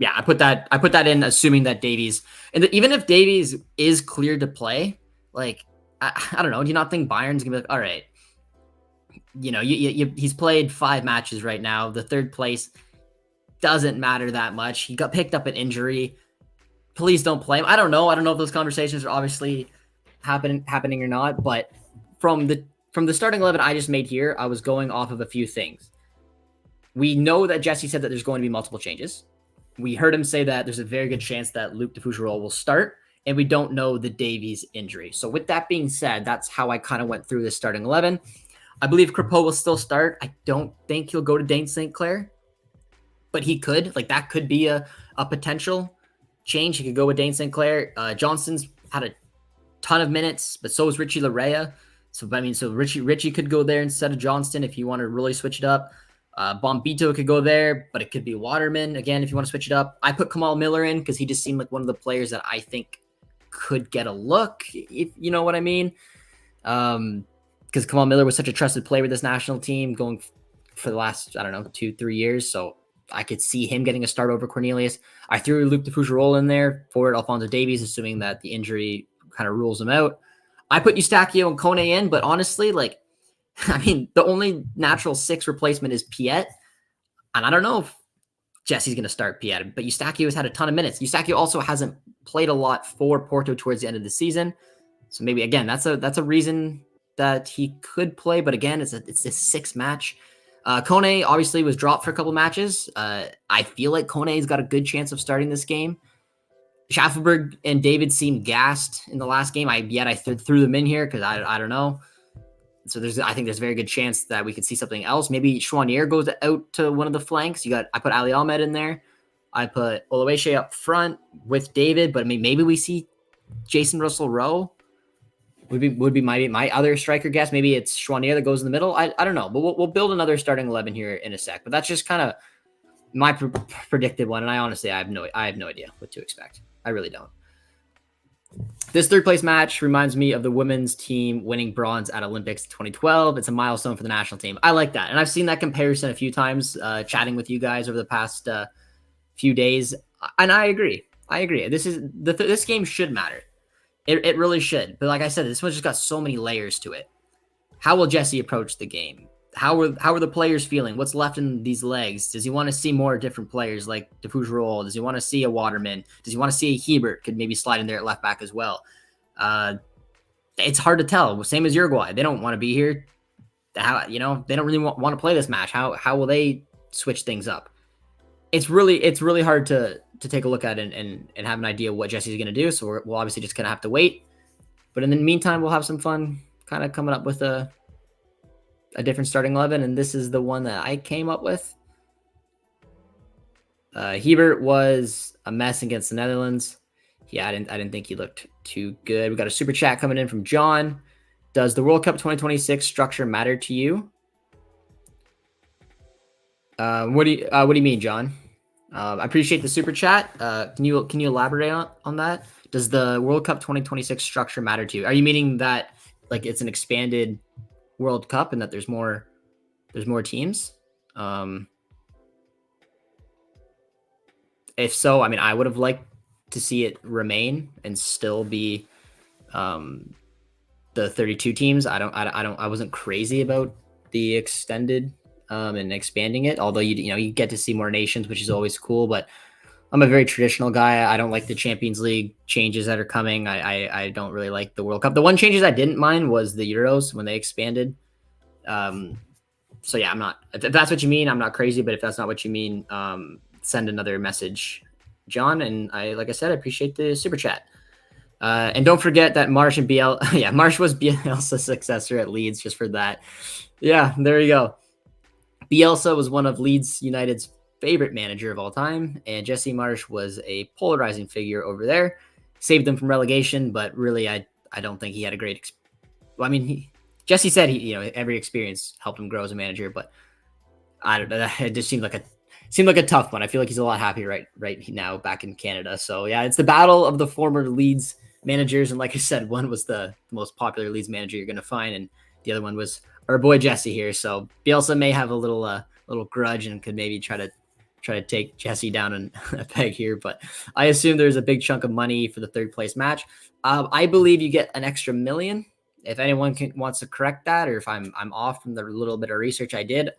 Speaker 1: I put that in, assuming that Davies, and even if Davies is cleared to play, like, I don't know. Do you not think Bayern's gonna be like, all right, he's played 5 matches right now. The third place doesn't matter that much. He got picked up an injury. Please don't play him. I don't know. I don't know if those conversations are obviously happening or not, but from the starting 11 I just made here, I was going off of a few things. We know that Jesse said that there's going to be multiple changes. We heard him say that there's a very good chance that Luc de Fougerolles will start, and we don't know the Davies injury. So with that being said, that's how I kind of went through this starting 11. I believe Crépeau will still start. I don't think he'll go to Dane St. Clair, but he could. Like, that could be a potential change. He could go with Dane St. Clair. Johnson's had a ton of minutes, but so is Richie Larea. So Richie could go there instead of Johnston if you want to really switch it up. Bombito could go there, but it could be Waterman again if you want to switch it up. I put Kamal Miller in because he just seemed like one of the players that I think could get a look, if you know what I mean. Because Kamal Miller was such a trusted player with this national team going for the last, 2-3 years. So I could see him getting a start over Cornelius. I threw Luc de Fougerolles in there for Alphonso Davies, assuming that the injury kind of rules him out. I put Eustachio and Kone in, but honestly, the only natural 6 replacement is Piet. And I don't know if Jesse's going to start Piet, but Eustachio has had a ton of minutes. Eustachio also hasn't played a lot for Porto towards the end of the season. So maybe, again, that's a reason that he could play. But again, it's a 6 match. Kone obviously was dropped for a couple matches. I feel like Kone's got a good chance of starting this game. Schaffelberg and David seemed gassed in the last game. I threw them in here because I don't know. So I think there's a very good chance that we could see something else. Maybe Chouanier goes out to one of the flanks. I put Ali Ahmed in there. I put Oluwaseyi up front with David, but maybe we see Jason Russell-Rowe. Would be my other striker guess. Maybe it's Chouanier that goes in the middle. I don't know, but we'll build another starting 11 here in a sec. But that's just kind of my predicted one, and I honestly I have no idea what to expect. I really don't. This third place match reminds me of the women's team winning bronze at Olympics 2012. It's a milestone for the national team. I like that. And I've seen that comparison a few times chatting with you guys over the past few days. And I agree. This game should matter. It really should. But like I said, this one's just got so many layers to it. How will Jesse approach the game? How are the players feeling? What's left in these legs? Does he want to see more different players like DeFougerolles? Does he want to see a Waterman? Does he want to see a Hebert? Could maybe slide in there at left back as well. It's hard to tell. Same as Uruguay. They don't want to be here. They don't really want to play this match. How will they switch things up? It's really hard to take a look at and have an idea what Jesse's going to do. So we'll obviously just kind of have to wait. But in the meantime, we'll have some fun kind of coming up with a different starting 11, and this is the one that I came up with. Hebert was a mess against the Netherlands. Yeah, I didn't think he looked too good. We got a super chat coming in from John. Does the World Cup 2026 structure matter to you? What do you mean, John? I appreciate the super chat. Can you elaborate on that? Does the World Cup 2026 structure matter to you? Are you meaning that like it's an expanded World Cup and that there's more teams? If so, I mean, I would have liked to see it remain and still be the 32 teams. I wasn't crazy about the extended and expanding it, although you get to see more nations, which is always cool. But I'm a very traditional guy. I don't like the Champions League changes that are coming. I don't really like the World Cup. The one changes I didn't mind was the Euros when they expanded. So yeah, I'm not, if that's what you mean, I'm not crazy, but if that's not what you mean, send another message, John. And like I said, I appreciate the super chat. And don't forget that Marsh and Marsh was Bielsa's successor at Leeds, just for that. Yeah, there you go. Bielsa was one of Leeds United's favorite manager of all time, and Jesse Marsh was a polarizing figure over there. Saved them from relegation, but really, I don't think he had a great. Jesse said every experience helped him grow as a manager, but I don't know. It just seemed like a tough one. I feel like he's a lot happier right now back in Canada. So yeah, it's the battle of the former Leeds managers, and like I said, one was the most popular Leeds manager you're going to find, and the other one was our boy Jesse here. So Bielsa may have a little grudge and could maybe try to take Jesse down in a peg here, but I assume there's a big chunk of money for the third place match. I believe you get an extra $1 million. If anyone wants to correct that, or if I'm off from the little bit of research I did,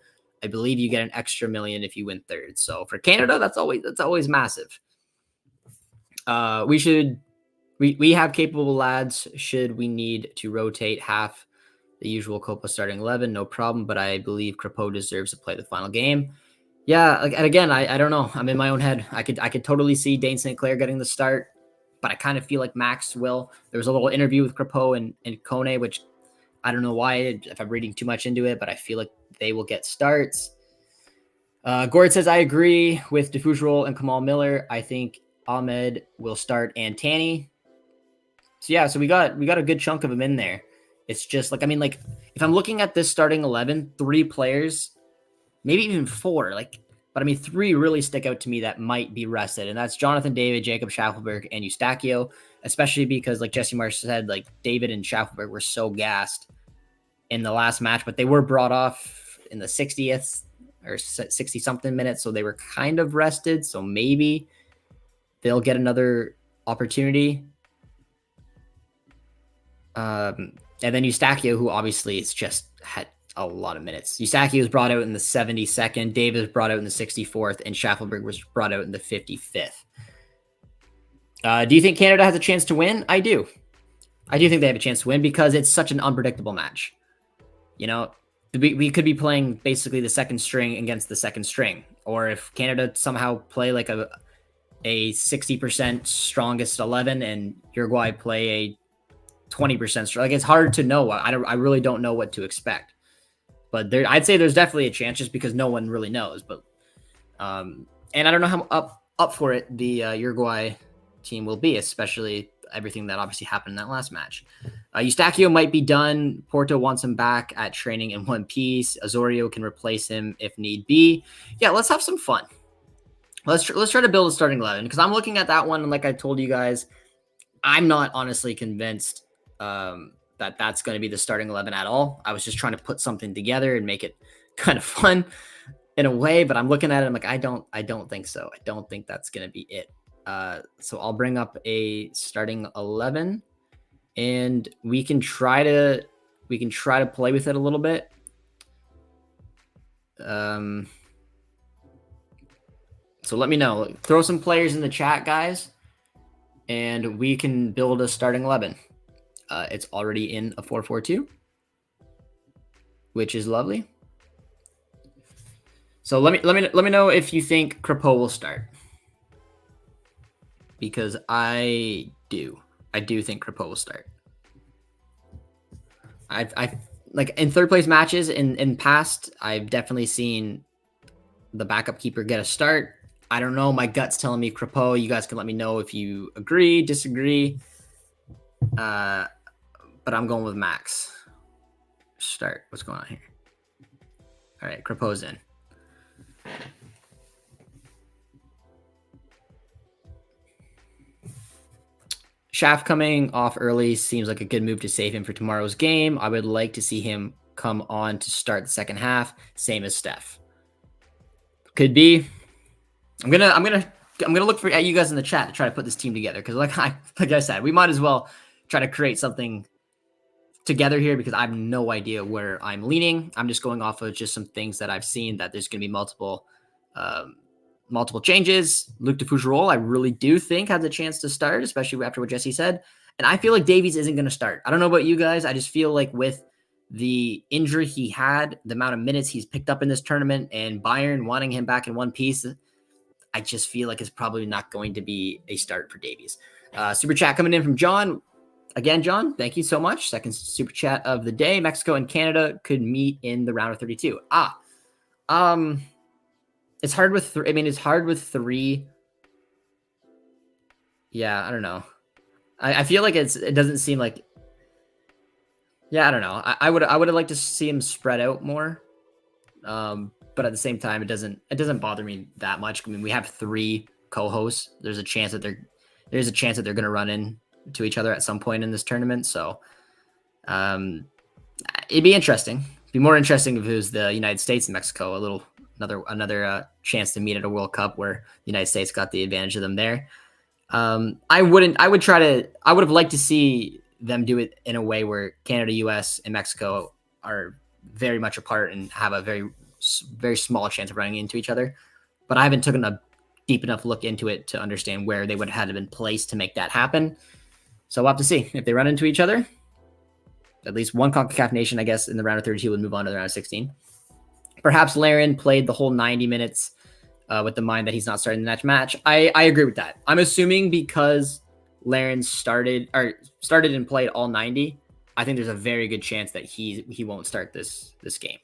Speaker 1: I believe you get an extra $1 million if you win third. So for Canada, that's always massive. We have capable lads. Should we need to rotate half the usual Copa starting 11, no problem. But I believe Crepeau deserves to play the final game. Yeah, and again, I don't know. I'm in my own head. I could totally see Dane St. Clair getting the start, but I kind of feel like Max will. There was a little interview with Crepeau and Kone, which I don't know why, if I'm reading too much into it, but I feel like they will get starts. Gord says, I agree with DeFougerolles and Kamal Miller. I think Ahmed will start and Tanny. So yeah, so we got a good chunk of them in there. It's just if I'm looking at this starting 11, 3 players, maybe even 4, but 3 really stick out to me that might be rested. And that's Jonathan David, Jacob Schaffelberg, and Eustachio, especially because like Jesse Marsh said, like David and Schaffelberg were so gassed in the last match, but they were brought off in the 60th or 60 something minutes. So they were kind of rested. So maybe they'll get another opportunity. And then Eustachio, who obviously it's just had a lot of minutes. Eustachio was brought out in the 72nd, David was brought out in the 64th, and Schaffelberg was brought out in the 55th. Do you think Canada has a chance to win? I do. I do think they have a chance to win because it's such an unpredictable match. we could be playing basically the second string against the second string, or if Canada somehow play like a 60% strongest 11 and Uruguay play a 20% strong. Like, it's hard to know. I really don't know what to expect, but I'd say there's definitely a chance just because no one really knows. But and I don't know how up for it the Uruguay team will be, especially everything that obviously happened in that last match. Eustachio might be done. Porto wants him back at training in one piece. Osorio can replace him if need be. Yeah, let's have some fun. Let's try to build a starting 11, because I'm looking at that one, and like I told you guys, I'm not honestly convinced that that's going to be the starting 11 at all. I was just trying to put something together and make it kind of fun in a way, but I'm looking at it, I'm like, I don't think so. I don't think that's going to be it. So I'll bring up a starting 11, and we can try to play with it a little bit. So let me know. Throw some players in the chat, guys, and we can build a starting 11. It's already in a 4-4-2, which is lovely. So let me know if you think Crepeau will start, because I do think Crepeau will start. I've like in third place matches in past, I've definitely seen the backup keeper get a start. I don't know. My gut's telling me Crepeau. You guys can let me know if you agree, disagree. But I'm going with Max. Start. What's going on here? All right, Crepeau's in. Shaft coming off early seems like a good move to save him for tomorrow's game. I would like to see him come on to start the second half, same as Steph. Could be. I'm gonna look at you guys in the chat to try to put this team together, because like I said, we might as well try to create something together here, because I have no idea where I'm leaning. I'm just going off of just some things that I've seen, that there's going to be multiple changes. Luc de Fougerolles, I really do think has a chance to start, especially after what Jesse said. And I feel like Davies isn't going to start. I don't know about you guys. I just feel like with the injury he had, the amount of minutes he's picked up in this tournament, and Bayern wanting him back in one piece, I just feel like it's probably not going to be a start for Davies. Super chat coming in from John. Again, John, thank you so much. Second super chat of the day. Mexico and Canada could meet in the round of 32. It's hard with three. I mean, it's hard with three. Yeah, I don't know. I feel like it doesn't seem like. Yeah, I don't know. I would have liked to see him spread out more. But at the same time, it doesn't bother me that much. I mean, we have three co-hosts. There's a chance that they're going to run into each other at some point in this tournament. So, it'd be interesting. It'd be more interesting if it was the United States and Mexico. Another chance to meet at a World Cup where the United States got the advantage of them there. I would have liked to see them do it in a way where Canada, US, and Mexico are very much apart and have a very, very small chance of running into each other. But I haven't taken a deep enough look into it to understand where they would have had to been placed to make that happen. So we'll have to see if they run into each other. At least one CONCACAF nation, I guess, in the round of 32 would move on to the round of 16. Perhaps Larin played the whole 90 minutes with the mind that he's not starting the next match. I agree with that. I'm assuming because Larin started and played all 90, I think there's a very good chance that he won't start this game.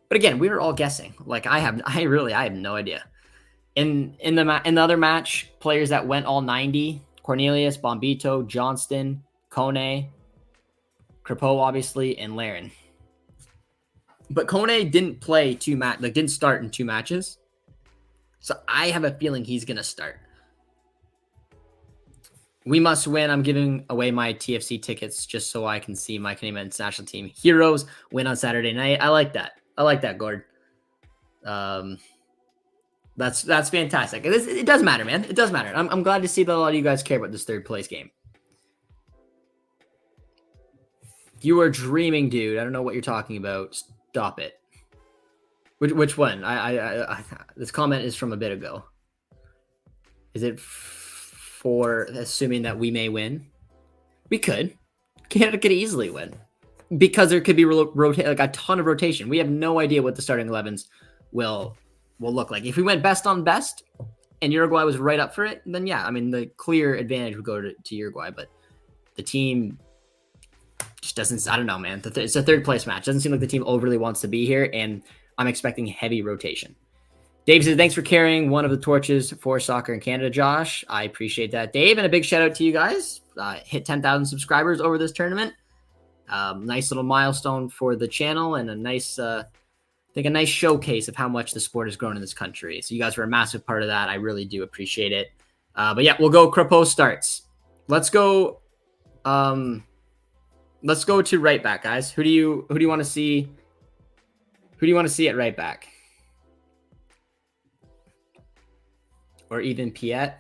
Speaker 1: But again, we were all guessing. Like I have no idea. In the other match, players that went all 90: Cornelius, Bombito, Johnston, Kone, Crepeau, obviously, and Larin. But Kone didn't play didn't start in two matches. So I have a feeling he's going to start. We must win. I'm giving away my TFC tickets just so I can see my Canadian international team heroes win on Saturday night. I like that, Gord. That's fantastic. It does matter, man. It does matter. I'm glad to see that a lot of you guys care about this third place game. You are dreaming, dude. I don't know what you're talking about. Stop it. Which one? I this comment is from a bit ago. Is it for assuming that we may win? We could. Canada could easily win. because there could be like a ton of rotation. We have no idea what the starting 11s will look like. If we went best on best and Uruguay was right up for it, then yeah, I mean, the clear advantage would go to Uruguay, but the team just doesn't, I don't know, man. It's a third place match. Doesn't seem like the team overly wants to be here, and I'm expecting heavy rotation. Dave says, thanks for carrying one of the torches for soccer in Canada, Josh. I appreciate that, Dave, and a big shout out to you guys. Hit 10,000 subscribers over this tournament. Nice little milestone for the channel, and a nice, I think a nice showcase of how much the sport has grown in this country. So you guys were a massive part of that. I really do appreciate it. But yeah, we'll go Crepeau starts. Let's go. Let's go to right back, guys. Who do you want to see? Who do you want to see at right back? Or even Piet?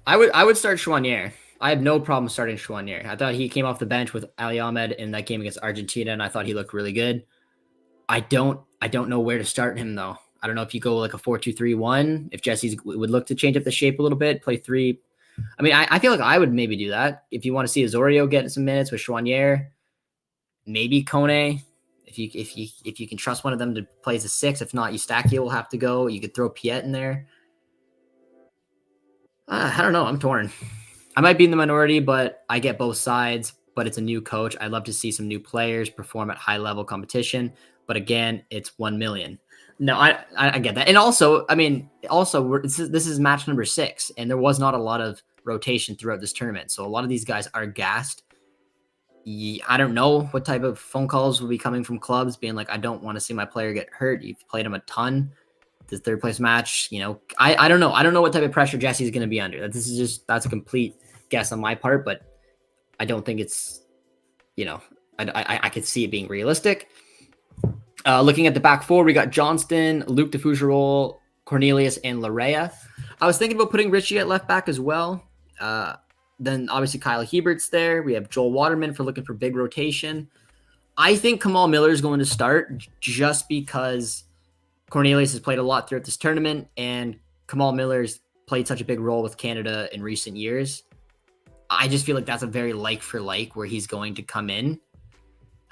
Speaker 1: I would start Chouanier. I have no problem starting Chouanier. I thought he came off the bench with Ali Ahmed in that game against Argentina, and I thought he looked really good. I don't know where to start him, though. I don't know if you go like a 4-2-3-1, if Jesse's would look to change up the shape a little bit, play 3. I mean, I feel like I would maybe do that. If you want to see Osorio get some minutes with Chouanier, maybe Kone. If you can trust one of them to play as a 6. If not, Eustachio will have to go. You could throw Piet in there. I don't know. I'm torn. I might be in the minority, but I get both sides. But it's a new coach. I'd love to see some new players perform at high-level competition. But again, it's 1 million. No, I get that. And also, I mean, this is match number 6, and there was not a lot of rotation throughout this tournament. So a lot of these guys are gassed. I don't know what type of phone calls will be coming from clubs being like, I don't want to see my player get hurt. You've played him a ton. This third place match, you know, I don't know. I don't know what type of pressure Jesse's going to be under. That's a complete guess on my part, but I don't think it's, you know, I could see it being realistic. Looking at the back 4, we got Johnston, Luke DeFougerolles, Cornelius, and Larea. I was thinking about putting Richie at left back as well. Then obviously Kyle Hebert's there. We have Joel Waterman for looking for big rotation. I think Kamal Miller is going to start just because Cornelius has played a lot throughout this tournament, and Kamal Miller's played such a big role with Canada in recent years. I just feel like that's a very like for like where he's going to come in.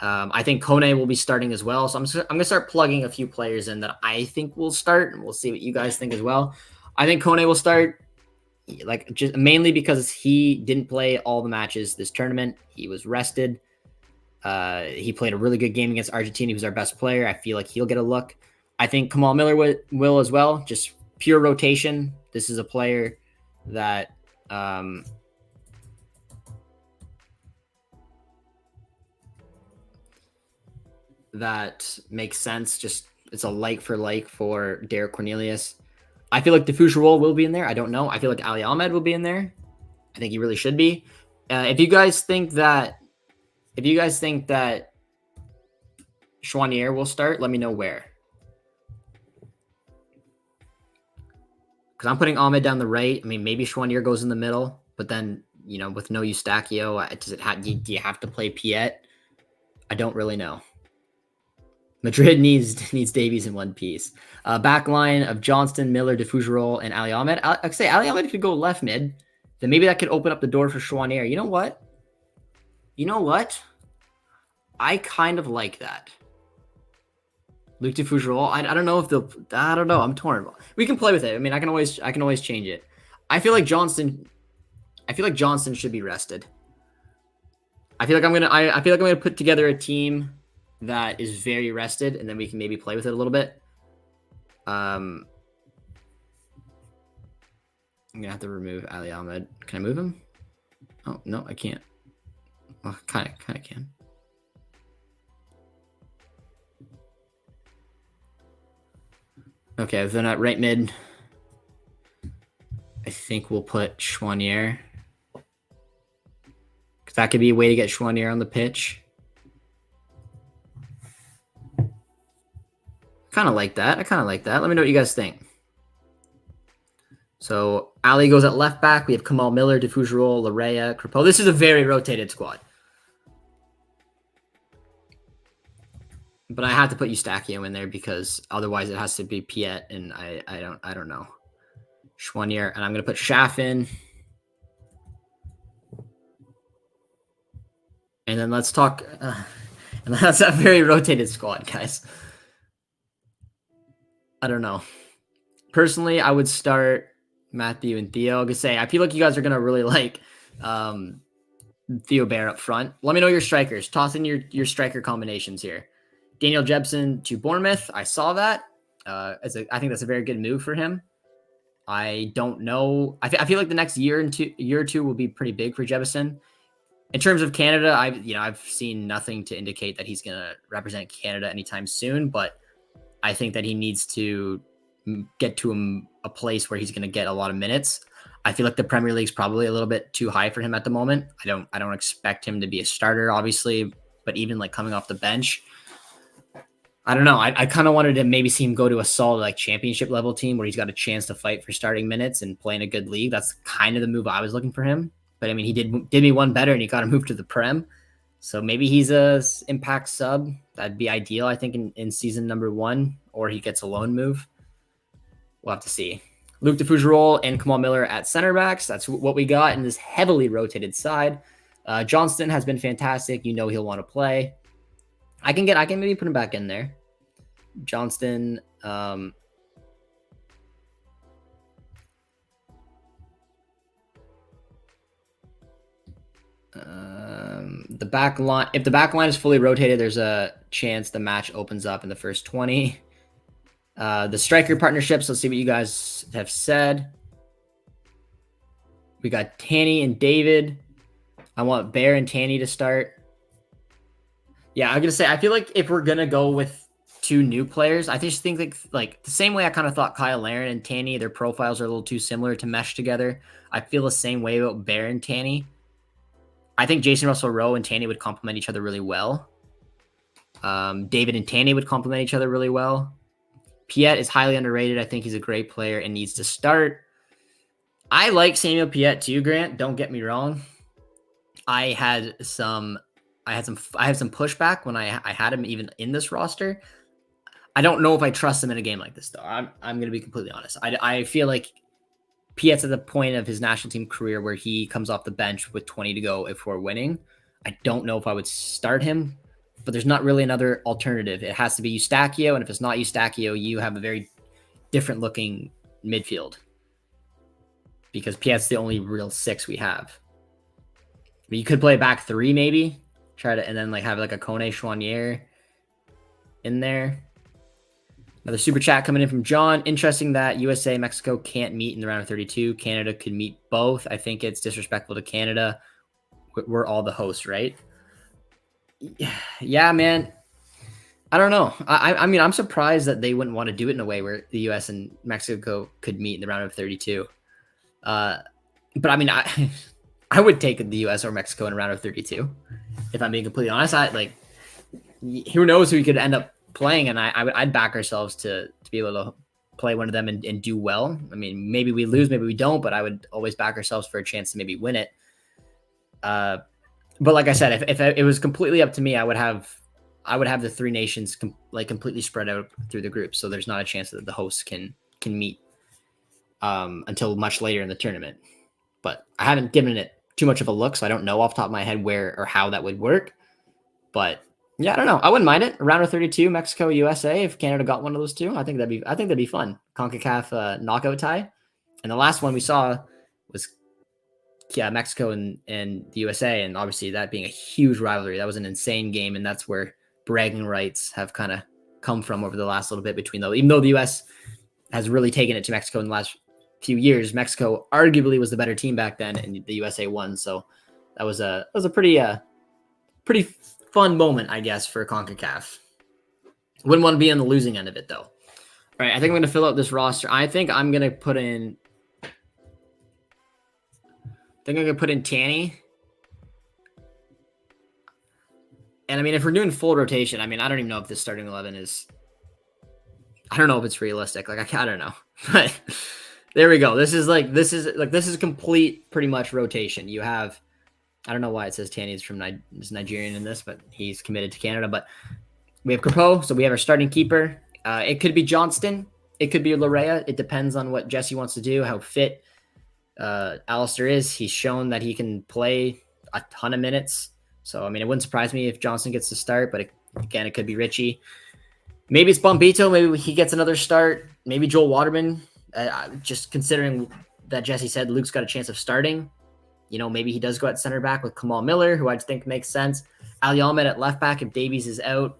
Speaker 1: I think Kone will be starting as well. So I'm going to start plugging a few players in that I think will start, and we'll see what you guys think as well. I think Kone will start, like, just mainly because he didn't play all the matches this tournament. He was rested. He played a really good game against Argentina. He was our best player. I feel like he'll get a look. I think Kamal Miller will as well. Just pure rotation. This is a player that that makes sense. Just it's a like for Derek Cornelius. I feel like DeFougerolles will be in there. I don't know. I feel like Ali Ahmed will be in there. I think he really should be. If you guys think that Chouanier will start, let me know where. Because I'm putting Ahmed down the right. I mean, maybe Chouanier goes in the middle, but then, you know, with no Eustachio, do you have to play Piet? I don't really know. Madrid needs Davies in one piece. Back line of Johnston, Miller, DeFougerolles, and Ali Ahmed. I'd say Ali Ahmed could go left mid. Then maybe that could open up the door for Chouanier. You know what? I kind of like that. Luke DeFougerolles. I don't know if I don't know. I'm torn. We can play with it. I mean, I can always change it. I feel like Johnston should be rested. I feel like I'm gonna put together a team that is very rested, and then we can maybe play with it a little bit. I'm gonna have to remove Ali Ahmed. Can I move him? Oh no, I can't. Well, kind of can. Okay, then at right mid, I think we'll put Chouanier. Because that could be a way to get Chouanier on the pitch. I kind of like that. Let me know what you guys think. So Ali goes at left back. We have Kamal Miller, DeFougerolles, Larea, Crepeau. This is a very rotated squad. But I have to put Eustachio in there because otherwise it has to be Piet, and I don't know. Chouanier, and I'm gonna put Schaff in. And then let's talk. And that's a very rotated squad, guys. I don't know. Personally, I would start Matthew and Theo. I say I feel like you guys are gonna really like Theo Bear up front. Let me know your strikers. Toss in your striker combinations here. Daniel Jebsen to Bournemouth. I saw that. I think that's a very good move for him. I don't know. I feel like the next year or two will be pretty big for Jebsen. In terms of Canada, I've seen nothing to indicate that he's gonna represent Canada anytime soon. But I think that he needs to get to a place where he's going to get a lot of minutes. I feel like the Premier League's probably a little bit too high for him at the moment. I don't expect him to be a starter, obviously, but even like coming off the bench, I don't know. I kind of wanted to maybe see him go to a solid like championship level team where he's got a chance to fight for starting minutes and play in a good league. That's kind of the move I was looking for him. But I mean, he did me one better and he got to move to the Prem. So maybe he's a impact sub. That'd be ideal, I think, in season number 1, or he gets a loan move. We'll have to see. Luke DeFougerolles and Kamal Miller at center backs. That's what we got in this heavily rotated side. Johnston has been fantastic. You know he'll want to play. I can maybe put him back in there. Johnston. The back line. If the back line is fully rotated, there's a chance the match opens up in the first 20. The striker partnerships. Let's see what you guys have said. We got Tanny and David. I want Bear and Tanny to start. Yeah, I'm gonna say I feel like if we're gonna go with 2 new players, I just think like the same way I kind of thought Kyle Larin and Tanny, their profiles are a little too similar to mesh together. I feel the same way about Bear and Tanny. I think Jason Russell-Rowe and Tanny would complement each other really well. David and Tanny would complement each other really well. Piet is highly underrated. I think he's a great player and needs to start. I like Samuel Piet too, Grant. Don't get me wrong. I had some pushback when I had him even in this roster. I don't know if I trust him in a game like this, though. I'm going to be completely honest. I feel like Piet's at the point of his national team career where he comes off the bench with 20 to go if we're winning. I don't know if I would start him, but there's not really another alternative. It has to be Eustachio, and if it's not Eustachio, you have a very different looking midfield because Piet's the only real 6 we have. I mean, you could play back 3 maybe, and then like have like a Kone Chouanier in there. Another super chat coming in from John. Interesting that USA and Mexico can't meet in the round of 32. Canada could meet both. I think it's disrespectful to Canada. We're all the hosts, right? Yeah, man. I don't know. I mean, I'm surprised that they wouldn't want to do it in a way where the US and Mexico could meet in the round of 32. But I mean, I would take the US or Mexico in a round of 32. If I'm being completely honest, who knows who we could end up playing, and I'd back ourselves to be able to play one of them and do well. I mean, maybe we lose, maybe we don't, but I would always back ourselves for a chance to maybe win it. But like I said, if it was completely up to me, I would have the 3 nations completely spread out through the groups, so there's not a chance that the hosts can meet until much later in the tournament. But I haven't given it too much of a look, so I don't know off the top of my head where or how that would work. But yeah, I don't know. I wouldn't mind it. Round of 32, Mexico, USA. If Canada got one of those 2, I think that'd be fun. CONCACAF knockout tie. And the last one we saw was Mexico and the USA, and obviously that being a huge rivalry. That was an insane game, and that's where bragging rights have kind of come from over the last little bit between those. Even though the US has really taken it to Mexico in the last few years, Mexico arguably was the better team back then, and the USA won. So that was a pretty fun moment, I guess, for CONCACAF. Wouldn't want to be on the losing end of it, though. All right, I think I'm going to fill out this roster. I think I'm going to put in Tanny. And I mean, if we're doing full rotation, I mean, I don't even know if this starting 11 is. I don't know if it's realistic. Like, I don't know, but there we go. This is complete, pretty much rotation. You have. I don't know why it says Tanny's is Nigerian in this, but he's committed to Canada. But we have Crepeau, so we have our starting keeper. It could be Johnston. It could be Larea. It depends on what Jesse wants to do, how fit Alistair is. He's shown that he can play a ton of minutes. So, I mean, it wouldn't surprise me if Johnson gets the start, but again, it could be Richie. Maybe it's Bombito. Maybe he gets another start. Maybe Joel Waterman. Just considering that Jesse said Luke's got a chance of starting. Maybe he does go at center back with Kamal Miller, who I think makes sense. Ali Ahmed at left back if Davies is out.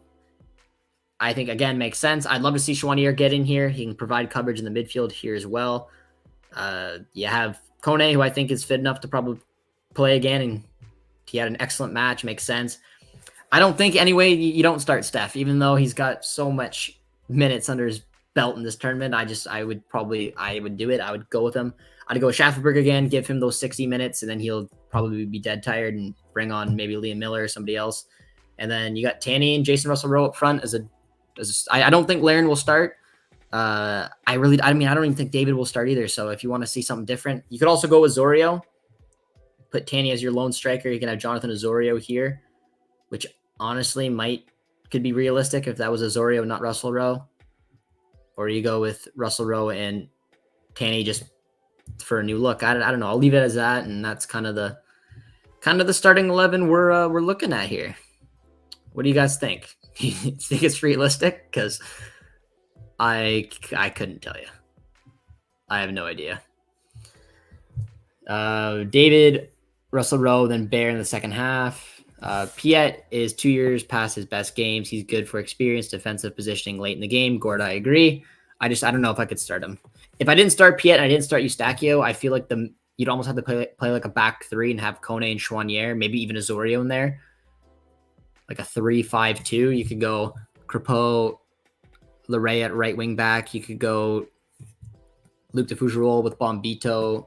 Speaker 1: I think, again, makes sense. I'd love to see Chouanier get in here. He can provide coverage in the midfield here as well. You have Kone, who I think is fit enough to probably play again, and he had an excellent match. Makes sense. I don't think, anyway, you don't start Steph, even though he's got so much minutes under his belt in this tournament. I would do it. I would go with him. I'd go with Schafferberg again, give him those 60 minutes, and then he'll probably be dead tired and bring on maybe Liam Miller or somebody else. And then you got Tanny and Jason Russell-Rowe up front I don't think Larin will start. I don't even think David will start either. So if you want to see something different, you could also go with Zorio. Put Tanny as your lone striker. You can have Jonathan Osorio here, which honestly could be realistic if that was Osorio, not Russell Rowe. Or you go with Russell Rowe and Tanny just for a new look. I don't know. I'll leave it as that, and that's kind of the starting 11 we're looking at here. What do you guys think? You think it's realistic? Because I couldn't tell you. I have no idea. David, Russell Rowe, then Bear in the second half. Piet is 2 years past his best games. He's good for experience, defensive positioning late in the game. Gord, I agree. I don't know if I could start him. If I didn't start Piet and I didn't start Eustachio, I feel like you'd almost have to play like a back three and have Kone and Chouanier, maybe even Osorio in there. Like a 3-5-2. You could go Crepeau, Leray at right wing back. You could go Luke de Fougerolles with Bombito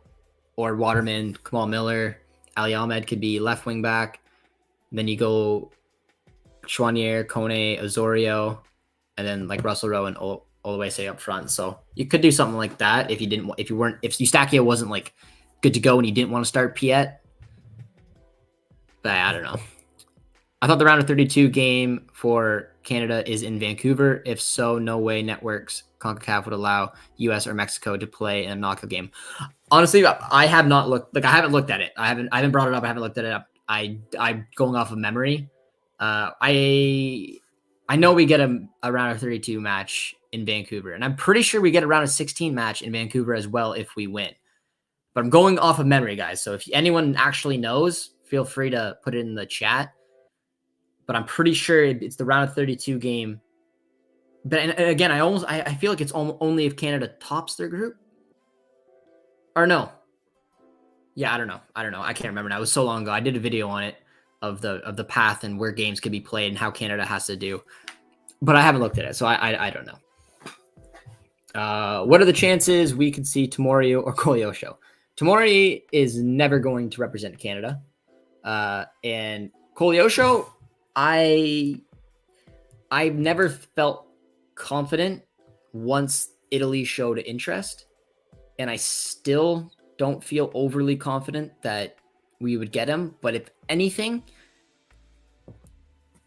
Speaker 1: or Waterman, Kamal Miller. Ali Ahmed could be left wing back. And then you go Chouanier, Kone, Osorio, and then like Russell Rowe and Oluwase up front. So you could do something like that if Eustachio wasn't like good to go and you didn't want to start Piet. But I don't know. I thought the round of 32 game for Canada is in Vancouver. If so, no way networks CONCACAF would allow US or Mexico to play in a knockout game. Honestly, I have not looked. I haven't looked at it. I haven't brought it up. I haven't looked at it up. I'm going off of memory. I know we get a round of 32 match in Vancouver, and I'm pretty sure we get a round of 16 match in Vancouver as well if we win. But I'm going off of memory, guys. So if anyone actually knows, feel free to put it in the chat. But I'm pretty sure it's the round of 32 game. But and again, I feel like it's only if Canada tops their group. Or no. Yeah, I don't know. I can't remember now. It was so long ago. I did a video on it of the path and where games could be played and how Canada has to do. But I haven't looked at it, so I don't know. What are the chances we could see Tomori or Kolyosho? Tomori is never going to represent Canada. And Kolyosho, I've never felt confident once Italy showed interest. And I still don't feel overly confident that we would get him. But if anything,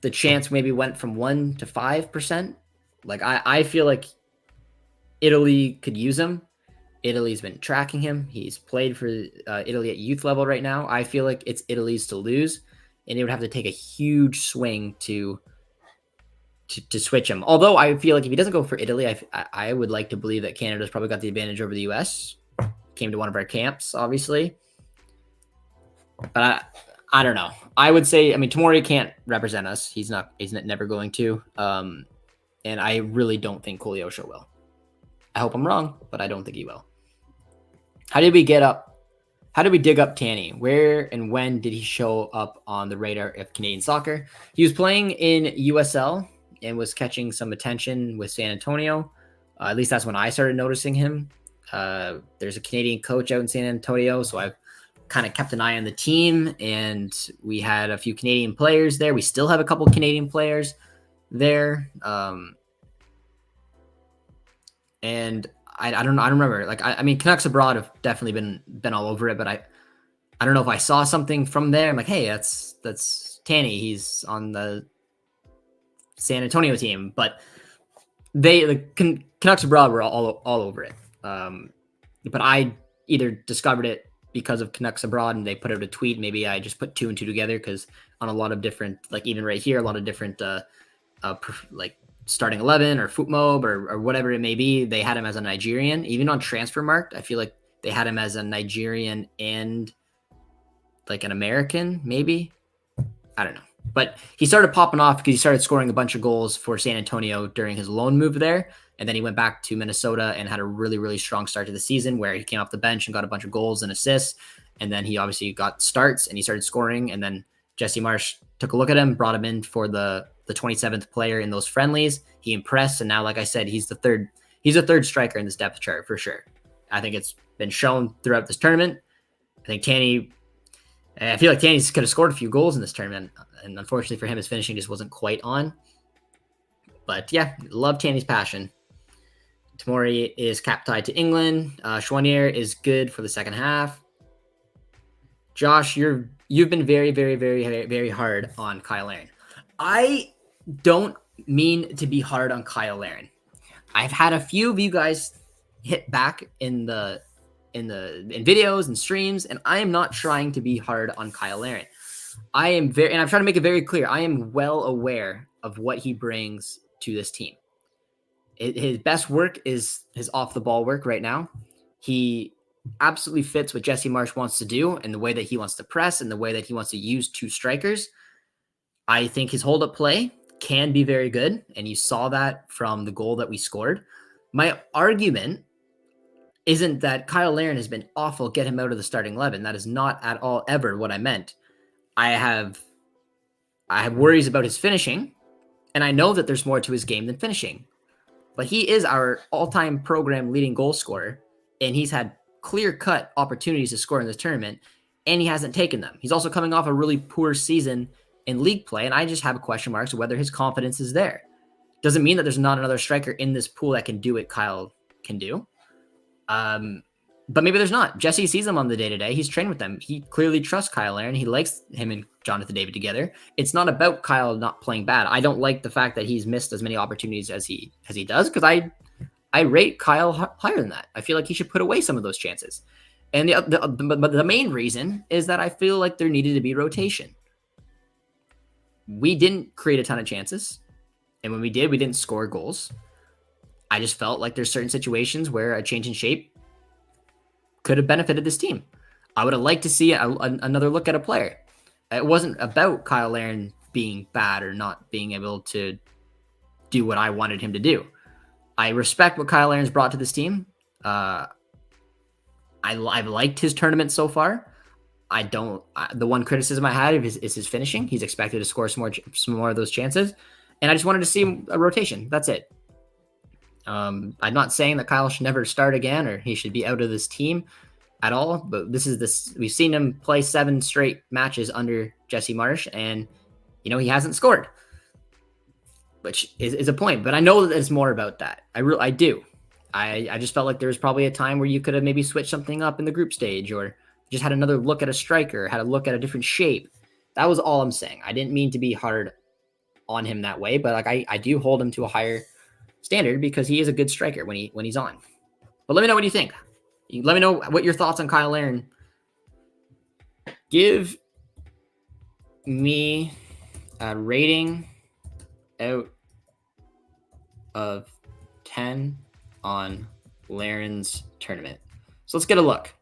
Speaker 1: the chance maybe went from 1% to 5%. Like I feel like Italy could use him. Italy's been tracking him. He's played for Italy at youth level right now. I feel like it's Italy's to lose, and it would have to take a huge swing to switch him. Although I feel like if he doesn't go for Italy, I would like to believe that Canada's probably got the advantage over the U.S. Came to one of our camps, obviously. But I don't know. I would say, Tomori can't represent us. He's never going to. And I really don't think Kolyosho will. I hope I'm wrong, but I don't think he will. How did we dig up Tanny? Where and when did he show up on the radar of Canadian soccer? He was playing in USL and was catching some attention with San Antonio. At least that's when I started noticing him. There's a Canadian coach out in San Antonio, so I've kind of kept an eye on the team, and we had a few Canadian players there. We still have a couple Canadian players there. And I don't remember. Like, Canucks abroad have definitely been all over it, but I don't know if I saw something from there. I'm like, hey, that's Tanny. He's on the San Antonio team, but the Canucks abroad were all over it. But I either discovered it because of Canucks Abroad, and they put out a tweet. Maybe I just put 2 and 2 together because on a lot of different, like even right here, a lot of different like starting 11 or Footmob or whatever it may be, they had him as a Nigerian. Even on Transfermarkt, I feel like they had him as a Nigerian and like an American, maybe. I don't know. But he started popping off because he started scoring a bunch of goals for San Antonio during his loan move there. And then he went back to Minnesota and had a really, really strong start to the season where he came off the bench and got a bunch of goals and assists. And then he obviously got starts and he started scoring. And then Jesse Marsh took a look at him, brought him in for the 27th player in those friendlies. He impressed. And now, like I said, he's a third striker in this depth chart for sure. I think it's been shown throughout this tournament. I feel like Tanny could have scored a few goals in this tournament. And unfortunately for him, his finishing just wasn't quite on. But yeah, love Tanny's passion. Tamori is cap tied to England. Chouanier is good for the second half. Josh, you've been very, very, very, very hard on Kyle Larin. I don't mean to be hard on Kyle Larin. I've had a few of you guys hit back in videos and streams, and I am not trying to be hard on Kyle Larin. I'm trying to make it very clear. I am well aware of what he brings to this team. His best work is his off the ball work right now. He absolutely fits what Jesse Marsh wants to do and the way that he wants to press and the way that he wants to use 2 strikers. I think his hold up play can be very good. And you saw that from the goal that we scored. My argument isn't that Kyle Larin has been awful. Get him out of the starting 11. That is not at all ever what I meant. I have worries about his finishing, and I know that there's more to his game than finishing. But he is our all-time program leading goal scorer, and he's had clear-cut opportunities to score in this tournament, and he hasn't taken them. He's also coming off a really poor season in league play, and I just have question marks whether his confidence is there. Doesn't mean that there's not another striker in this pool that can do what Kyle can do. But maybe there's not. Jesse sees them on the day-to-day. He's trained with them. He clearly trusts Kyle Larin. He likes him and Jonathan David together. It's not about Kyle not playing bad. I don't like the fact that he's missed as many opportunities as he does, because I rate Kyle higher than that. I feel like he should put away some of those chances. And the main reason is that I feel like there needed to be rotation. We didn't create a ton of chances. And when we did, we didn't score goals. I just felt like there's certain situations where a change in shape could have benefited this team. I would have liked to see another look at a player. It wasn't about Kyle Larin being bad or not being able to do what I wanted him to do. I respect what Kyle Larin's brought to this team. I've liked his tournament so far. The one criticism I had is his finishing. He's expected to score some more of those chances. And I just wanted to see a rotation. That's it. I'm not saying that Kyle should never start again or he should be out of this team at all, but we've seen him play 7 straight matches under Jesse Marsh, and he hasn't scored, which is a point. But I know that it's more about that. I do. I just felt like there was probably a time where you could have maybe switched something up in the group stage or just had another look at a striker, had a look at a different shape. That was all I'm saying. I didn't mean to be hard on him that way, but I do hold him to a higher standard because he is a good striker when he's on. But let me know what you think. Let me know what your thoughts on Kyle Larin. Give me a rating out of 10 on Larin's tournament. So let's get a look.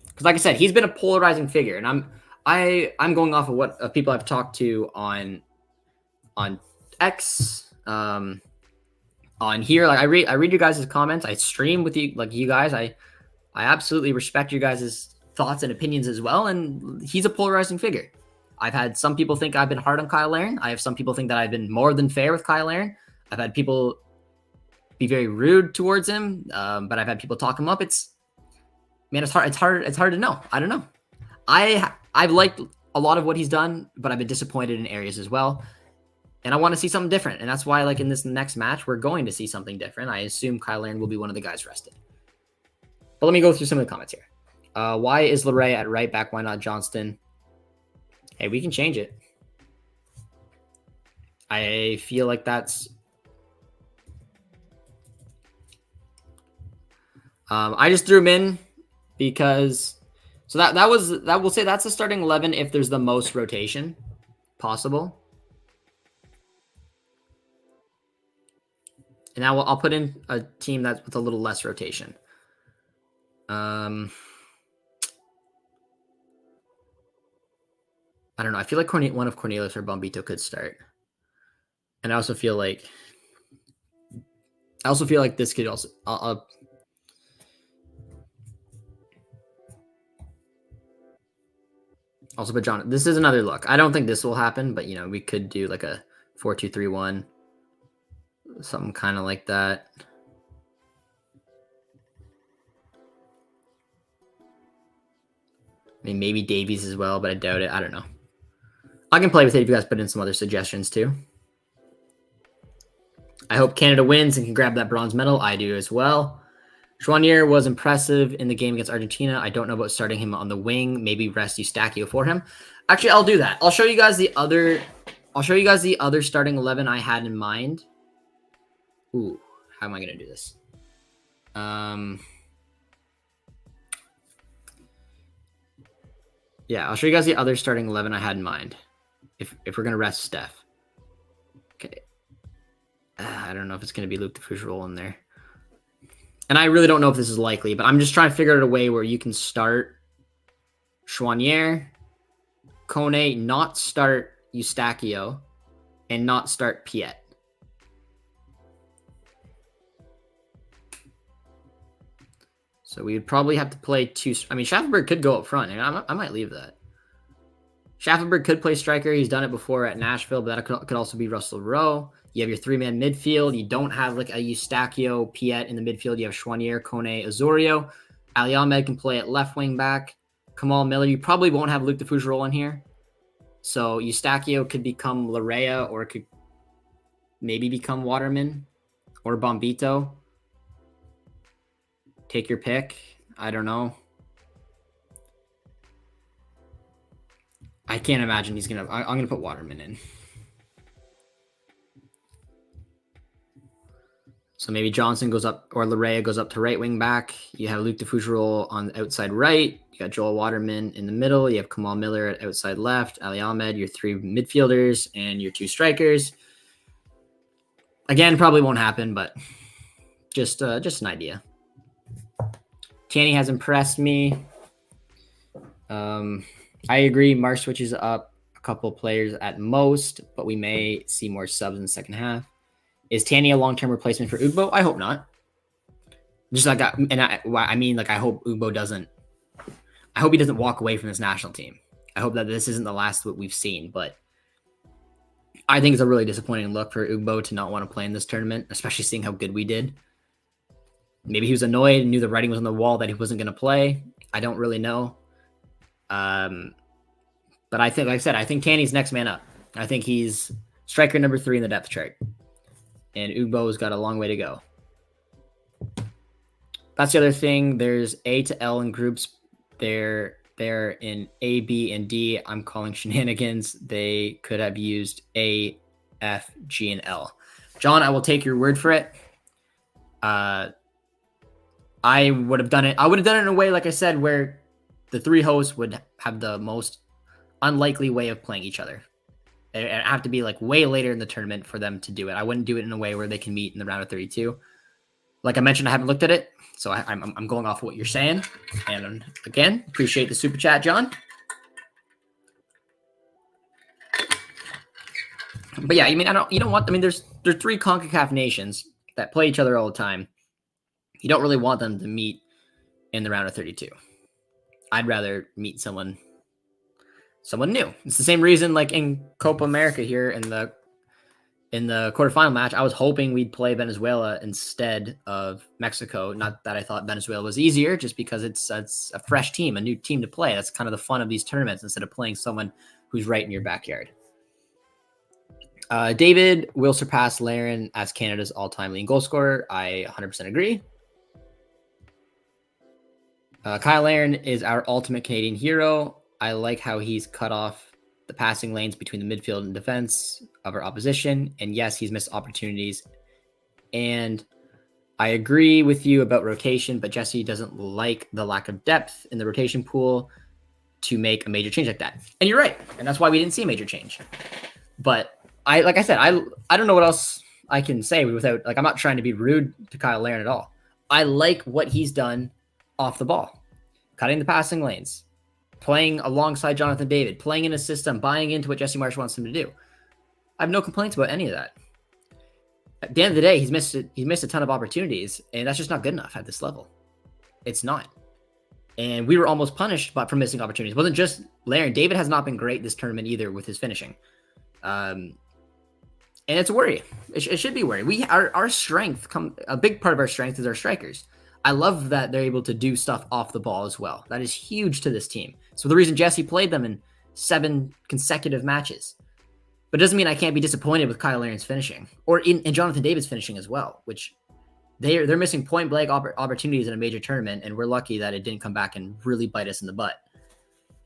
Speaker 1: Because like I said, he's been a polarizing figure, and I'm going off of what people I've talked to on X, on here. Like I read your guys' comments. I stream with you, like you guys. I absolutely respect your guys' thoughts and opinions as well. And he's a polarizing figure. I've had some people think I've been hard on Kyle Larin. I have some people think that I've been more than fair with Kyle Larin. I've had people be very rude towards him, but I've had people talk him up. It's hard to know. I don't know. I've liked a lot of what he's done, but I've been disappointed in areas as well. And I want to see something different. And that's why, like in this next match, we're going to see something different. I assume Kyle Larin will be one of the guys rested. But let me go through some of the comments here. Why is Laray at right back? Why not Johnston? Hey, we can change it. I feel like that's... I just threw him in because So that we'll say that's a starting 11 if there's the most rotation possible. And now I'll put in a team that's with a little less rotation. I don't know. I feel like one of Cornelius or Bombito could start. And I also feel like this could also also put John. This is another look. I don't think this will happen, but we could do like a 4-2-3-1, something kind of like that. I mean, maybe Davies as well, but I doubt it. I don't know. I can play with it if you guys put in some other suggestions too. I hope Canada wins and can grab that bronze medal. I do as well. Joignier was impressive in the game against Argentina. I don't know about starting him on the wing. Maybe rest Eustachio for him. Actually, I'll do that. I'll show you guys the other starting 11 I had in mind. Ooh, how am I going to do this? Yeah, I'll show you guys the other starting 11 I had in mind. If we're going to rest Steph. Okay. I don't know if it's going to be Luke the Fougerolles in there. And I really don't know if this is likely, but I'm just trying to figure out a way where you can start Joignier, Kone, not start Eustachio, and not start Piet. So we would probably have to play two. I mean, Schaffenberg could go up front, and I might leave that. Schaffenberg could play striker. He's done it before at Nashville, but that could also be Russell Rowe. You have your three-man midfield. You don't have like a Eustachio, Piet in the midfield. You have Joignier, Kone, Osorio. Ali Ahmed can play at left wing back. Kamal Miller. You probably won't have Luke the Fougerolles in here. So Eustachio could become Larea, or it could maybe become Waterman or Bombito. Take your pick. I don't know. I can't imagine he's going to... I'm going to put Waterman in. So maybe Johnson goes up, or Larea goes up to right wing back. You have Luke de Fougerolles on the outside right. You got Joel Waterman in the middle. You have Kamal Miller at outside left. Ali Ahmed, your three midfielders, and your two strikers. Again, probably won't happen, but just an idea. Tanny has impressed me. I agree. Marsh switches up a couple players at most, but we may see more subs in the second half. Is Tanny a long-term replacement for Ugbo? I hope not. Just like, I hope Ugbo doesn't. I hope he doesn't walk away from this national team. I hope that this isn't the last that we've seen, but I think it's a really disappointing look for Ugbo to not want to play in this tournament, especially seeing how good we did. Maybe he was annoyed and knew the writing was on the wall that he wasn't going to play. I don't really know. But I think, like I said, I think Tanny's next man up. I think he's striker number 3 in the depth chart. And Ugbo's got a long way to go. That's the other thing. There's A to L in groups. They're in A, B, and D. I'm calling shenanigans. They could have used A, F, G, and L. John, I will take your word for it. I would have done it. I would have done it in a way, like I said, where the 3 hosts would have the most unlikely way of playing each other. It have to be like way later in the tournament for them to do it. I wouldn't do it in a way where they can meet in the round of 32. Like I mentioned, I haven't looked at it, so I'm going off of what you're saying. And again, appreciate the super chat, John. But yeah, I mean, there's 3 CONCACAF nations that play each other all the time. You don't really want them to meet in the round of 32. I'd rather meet someone new. It's the same reason, like in Copa America here in the quarterfinal match, I was hoping we'd play Venezuela instead of Mexico. Not that I thought Venezuela was easier, just because it's a fresh team, a new team to play. That's kind of the fun of these tournaments instead of playing someone who's right in your backyard. David will surpass Larin as Canada's all-time leading goal scorer. I 100% agree. Kyle Larin is our ultimate Canadian hero. I like how he's cut off the passing lanes between the midfield and defense of our opposition. And yes, he's missed opportunities. And I agree with you about rotation, but Jesse doesn't like the lack of depth in the rotation pool. to make a major change like that. And you're right. And that's why we didn't see a major change. But like I said, I don't know what else I can say without, like, I'm not trying to be rude to Kyle Larin at all. I like what he's done off the ball, cutting the passing lanes, playing alongside Jonathan David, playing in a system, buying into what Jesse Marsh wants him to do. I have no complaints about any of that. At the end of the day, he's missed a ton of opportunities, and that's just not good enough at this level. It's not. And we were almost punished for missing opportunities. It wasn't just Larin. David has not been great this tournament either with his finishing. And it's a worry. It should be a worry. Our strength, a big part of our strength is our strikers. I love that they're able to do stuff off the ball as well. That is huge to this team. So the reason Jesse played them in 7 consecutive matches. But it doesn't mean I can't be disappointed with Kyle Larin's finishing, or in Jonathan David's finishing as well, which they're missing point blank opportunities in a major tournament, and we're lucky that it didn't come back and really bite us in the butt.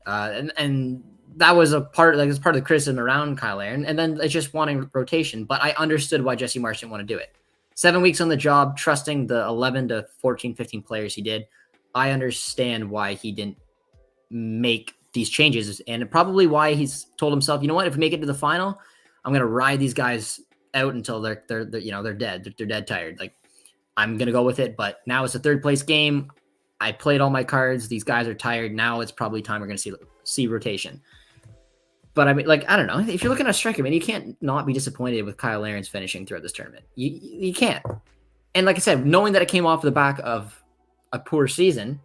Speaker 1: And that was a part, like, it's part of the criticism around Kyle Larin, and then it's just wanting rotation. But I understood why Jesse Marsh didn't want to do it. 7 weeks on the job, trusting the 11 to 14, 15 players he did. I understand why he didn't make these changes, and probably why he's told himself, you know what, if we make it to the final, I'm going to ride these guys out until they're dead. They're dead tired. Like, I'm going to go with it. But now it's a third place game. I played all my cards. These guys are tired. Now it's probably time we're going to see rotation. But I mean, like, I don't know. If you're looking at a striker, man, you can't not be disappointed with Kyle Larin's finishing throughout this tournament. You can't. And like I said, knowing that it came off the back of a poor season,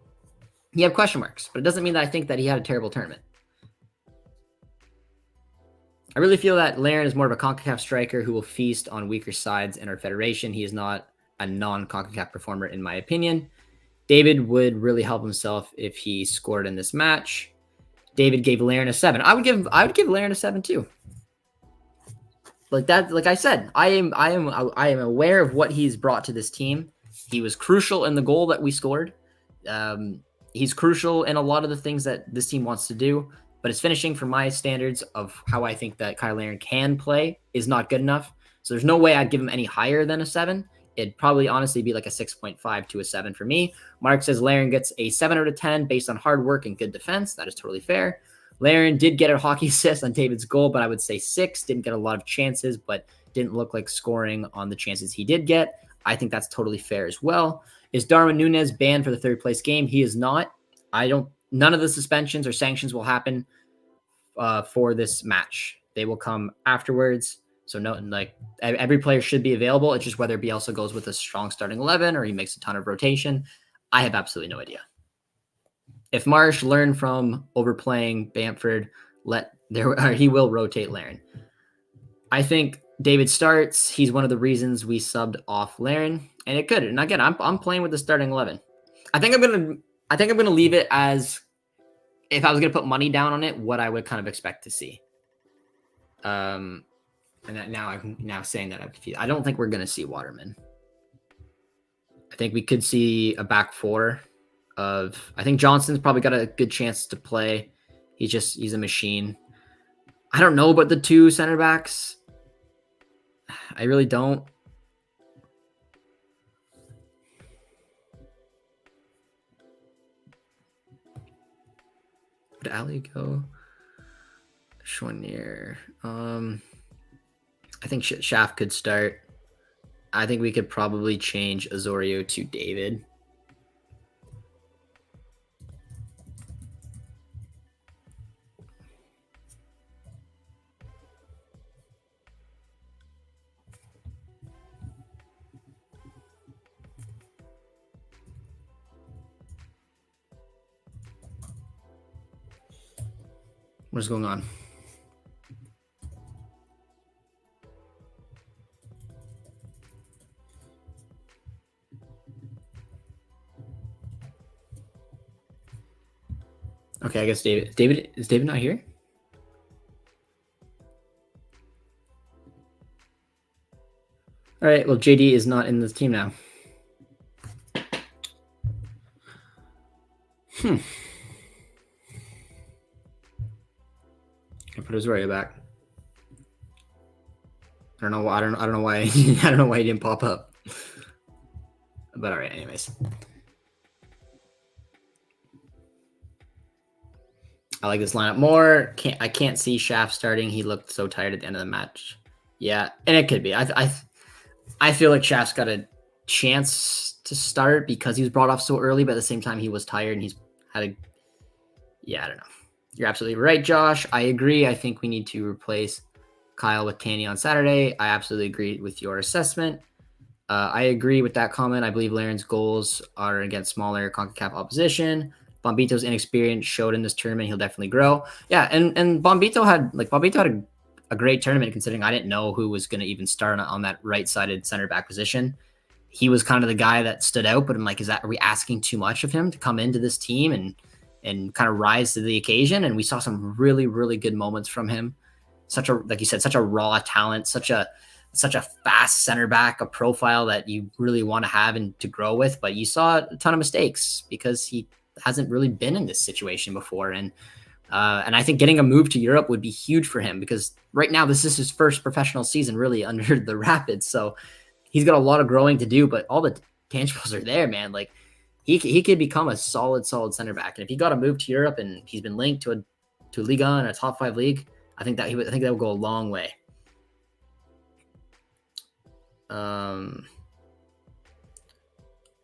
Speaker 1: you have question marks. But it doesn't mean that I think that he had a terrible tournament. I really feel that Larin is more of a CONCACAF striker who will feast on weaker sides in our federation. He is not a non-CONCACAF performer, in my opinion. David would really help himself if he scored in this match. David gave Larin a 7. I would give Larin a 7 too. Like that, like I said, I am aware of what he's brought to this team. He was crucial in the goal that we scored. He's crucial in a lot of the things that this team wants to do, but his finishing, for my standards of how I think that Kyle Larin can play, is not good enough. So there's no way I'd give him any higher than a 7. It'd probably honestly be like a 6.5 to a 7 for me. Mark says Larin gets a 7 out of 10 based on hard work and good defense. That is totally fair. Larin did get a hockey assist on David's goal, but I would say 6. Didn't get a lot of chances, but didn't look like scoring on the chances he did get. I think that's totally fair as well. Is Darwin Nunez banned for the third place game? He is not. None of the suspensions or sanctions will happen for this match. They will come afterwards. So no, like, every player should be available. It's just whether Bielsa goes with a strong starting 11 or he makes a ton of rotation. I have absolutely no idea. If Marsh learned from overplaying Bamford, he will rotate Larin. I think David starts. He's one of the reasons we subbed off Larin, and it could. And again, I'm playing with the starting 11. I think I'm gonna leave it as, if I was gonna put money down on it, what I would kind of expect to see. And that now saying that I'm confused. I don't think we're gonna see Waterman. I think we could see a back four of. I think Johnson's probably got a good chance to play. He's a machine. I don't know about the 2 center backs. I really don't. Would Ali go? Chouanier. I think Schaff could start. I think we could probably change Osorio to David. What is going on? Okay, I guess David is David not here? All right, well, JD is not in this team now. I put Osorio back. I don't know why. I don't know why. I don't know why he didn't pop up. But all right, anyways. I like this lineup more. I can't see Shaft starting. He looked so tired at the end of the match. Yeah, and it could be. I feel like Shaft's got a chance to start because he was brought off so early, but at the same time he was tired and he's had a. Yeah, I don't know. You're absolutely right, Josh. I agree. I think we need to replace Kyle with Tanny on Saturday. I absolutely agree with your assessment. I agree with that comment. I believe Larin's goals are against smaller CONCACAF opposition. Bombito's inexperience showed in this tournament. He'll definitely grow. Yeah, and Bombito had a great tournament considering I didn't know who was going to even start on that right-sided center back position. He was kind of the guy that stood out, but I'm like, are we asking too much of him to come into this team and kind of rise to the occasion? And we saw some really, really good moments from him. Like you said, such a raw talent, such a fast center back, a profile that you really want to have and to grow with. But you saw a ton of mistakes because he hasn't really been in this situation before. And I think getting a move to Europe would be huge for him because right now this is his first professional season really under the Rapids. So he's got a lot of growing to do, but all the tangibles are there, man. Like he could become a solid center back. And if he got a move to Europe and he's been linked to a Liga and a top 5 league, I think that would go a long way.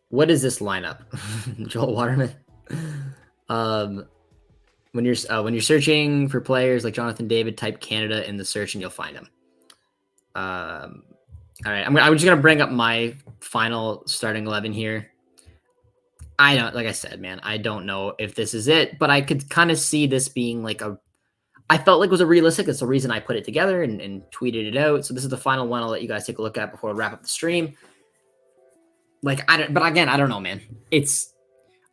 Speaker 1: What is this lineup? Joel Waterman. When you're searching for players like Jonathan David, type Canada in the search and you'll find them. All right, I'm just gonna bring up my final starting 11 here. Like I said, man, I don't know if this is it, but I could kind of see this being like I felt like it was a realistic. That's the reason I put it together and tweeted it out. So this is the final one. I'll let you guys take a look at before I wrap up the stream. But again, I don't know, man.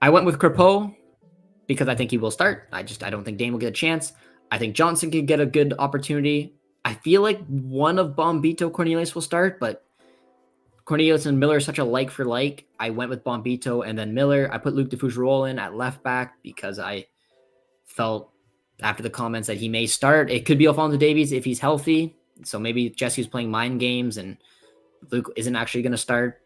Speaker 1: I went with Crepeau because I think he will start. I don't think Dane will get a chance. I think Johnson could get a good opportunity. I feel like one of Bombito Cornelius will start, but Cornelius and Miller are such a like for like. I went with Bombito and then Miller. I put Luc de Fougerolles in at left back because I felt after the comments that he may start. It could be Alphonso Davies if he's healthy. So maybe Jesse was playing mind games and Luke isn't actually going to start.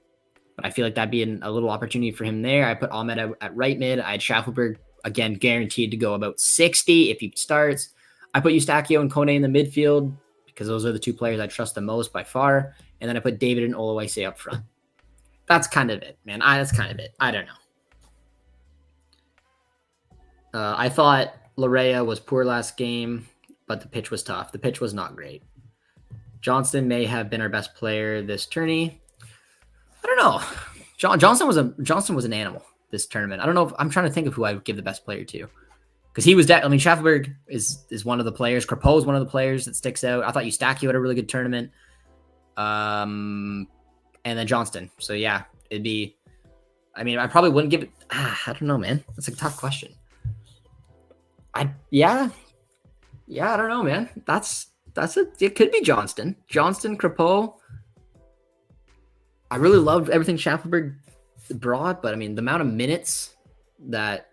Speaker 1: But I feel like that'd be a little opportunity for him there. I put Ahmed at right mid. I had Schaffelberg, again, guaranteed to go about 60 if he starts. I put Eustachio and Kone in the midfield because those are the two players I trust the most by far. And then I put David and Oluwaise up front. That's kind of it, man. That's kind of it. I don't know. I thought Larea was poor last game, but the pitch was tough. The pitch was not great. Johnston may have been our best player this tourney. I don't know. Johnson was an animal this tournament. I don't know. I'm trying to think of who I would give the best player to. Because he was Schaffelberg is one of the players. Crepeau is one of the players that sticks out. I thought Eustachio had a really good tournament. And then Johnston. So yeah, it'd be. I mean, I probably wouldn't give it. I don't know, man. That's a tough question. Yeah, I don't know, man. It could be Johnston, Crepeau. I really loved everything Schaffelberg brought, but I mean, the amount of minutes that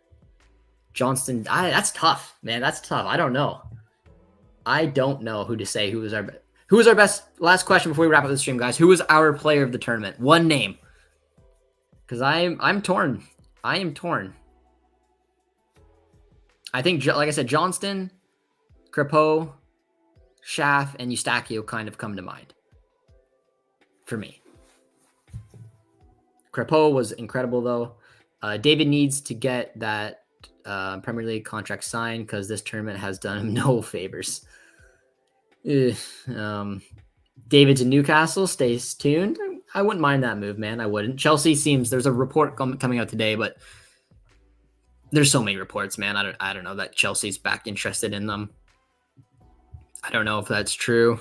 Speaker 1: Johnston, that's tough, man. That's tough. I don't know who to say who was our best. Last question before we wrap up the stream, guys. Who was our player of the tournament? One name. Because I'm torn. I am torn. I think, like I said, Johnston, Crepeau, Schaff, and Eustachio kind of come to mind for me. Crepeau was incredible, though. David needs to get that Premier League contract signed because this tournament has done him no favors. David to Newcastle, stays tuned. I wouldn't mind that move, man. I wouldn't. Chelsea there's a report coming out today, but there's so many reports, man. I don't know that Chelsea's back interested in them. I don't know if that's true.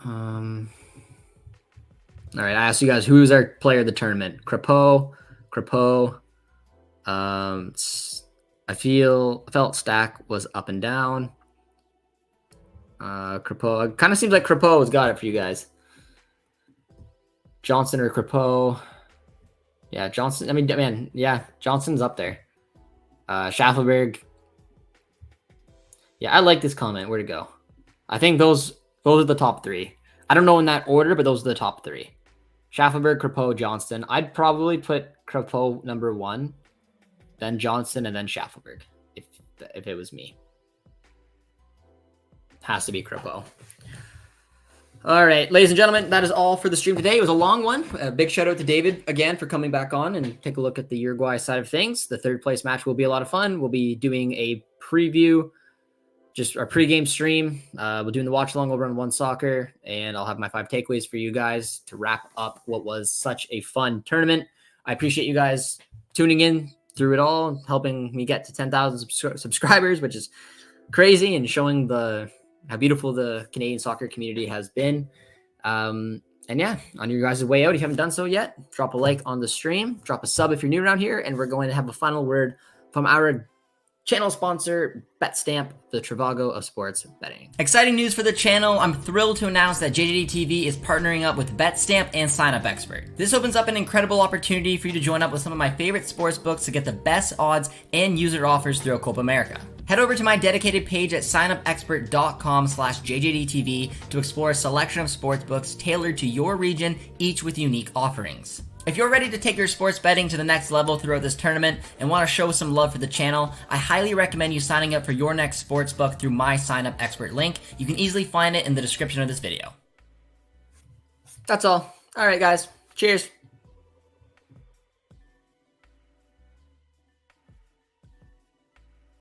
Speaker 1: All right, I asked you guys who's our player of the tournament. Crepeau. I felt Stack was up and down. Crepeau. It kind of seems like Crepeau has got it for you guys. Johnson or Crepeau. Yeah, Johnson. I mean, man, yeah, Johnson's up there. Schaffelberg. Yeah, I like this comment. Where'd it go? I think those are the top three. I don't know in that order, but those are the top 3. Schaffelberg, Crepeau, Johnston. I'd probably put Crepeau number 1, then Johnston, and then Schaffelberg if it was me. Has to be Crepeau. All right, ladies and gentlemen, that is all for the stream today. It was a long one. A big shout out to David again for coming back on and take a look at the Uruguay side of things. The third place match will be a lot of fun. We'll be doing a preview, just our pregame stream. We're doing the watch along over on One Soccer, and I'll have my 5 takeaways for you guys to wrap up what was such a fun tournament. I appreciate you guys tuning in through it all, helping me get to 10,000 subscribers, which is crazy, and showing how beautiful the Canadian soccer community has been. And yeah, on your guys' way out, if you haven't done so yet, drop a like on the stream, drop a sub if you're new around here, and we're going to have a final word from our channel sponsor, BetStamp, the Trivago of sports betting. Exciting news for the channel. I'm thrilled to announce that JJD TV is partnering up with BetStamp and Sign Up Expert. This opens up an incredible opportunity for you to join up with some of my favorite sports books to get the best odds and user offers throughout Copa America. Head over to my dedicated page at signupexpert.com/JJDTV to explore a selection of sports books tailored to your region, each with unique offerings. If you're ready to take your sports betting to the next level throughout this tournament and want to show some love for the channel, I highly recommend you signing up for your next sports book through my Sign Up Expert link. You can easily find it in the description of this video. That's all. All right, guys. Cheers.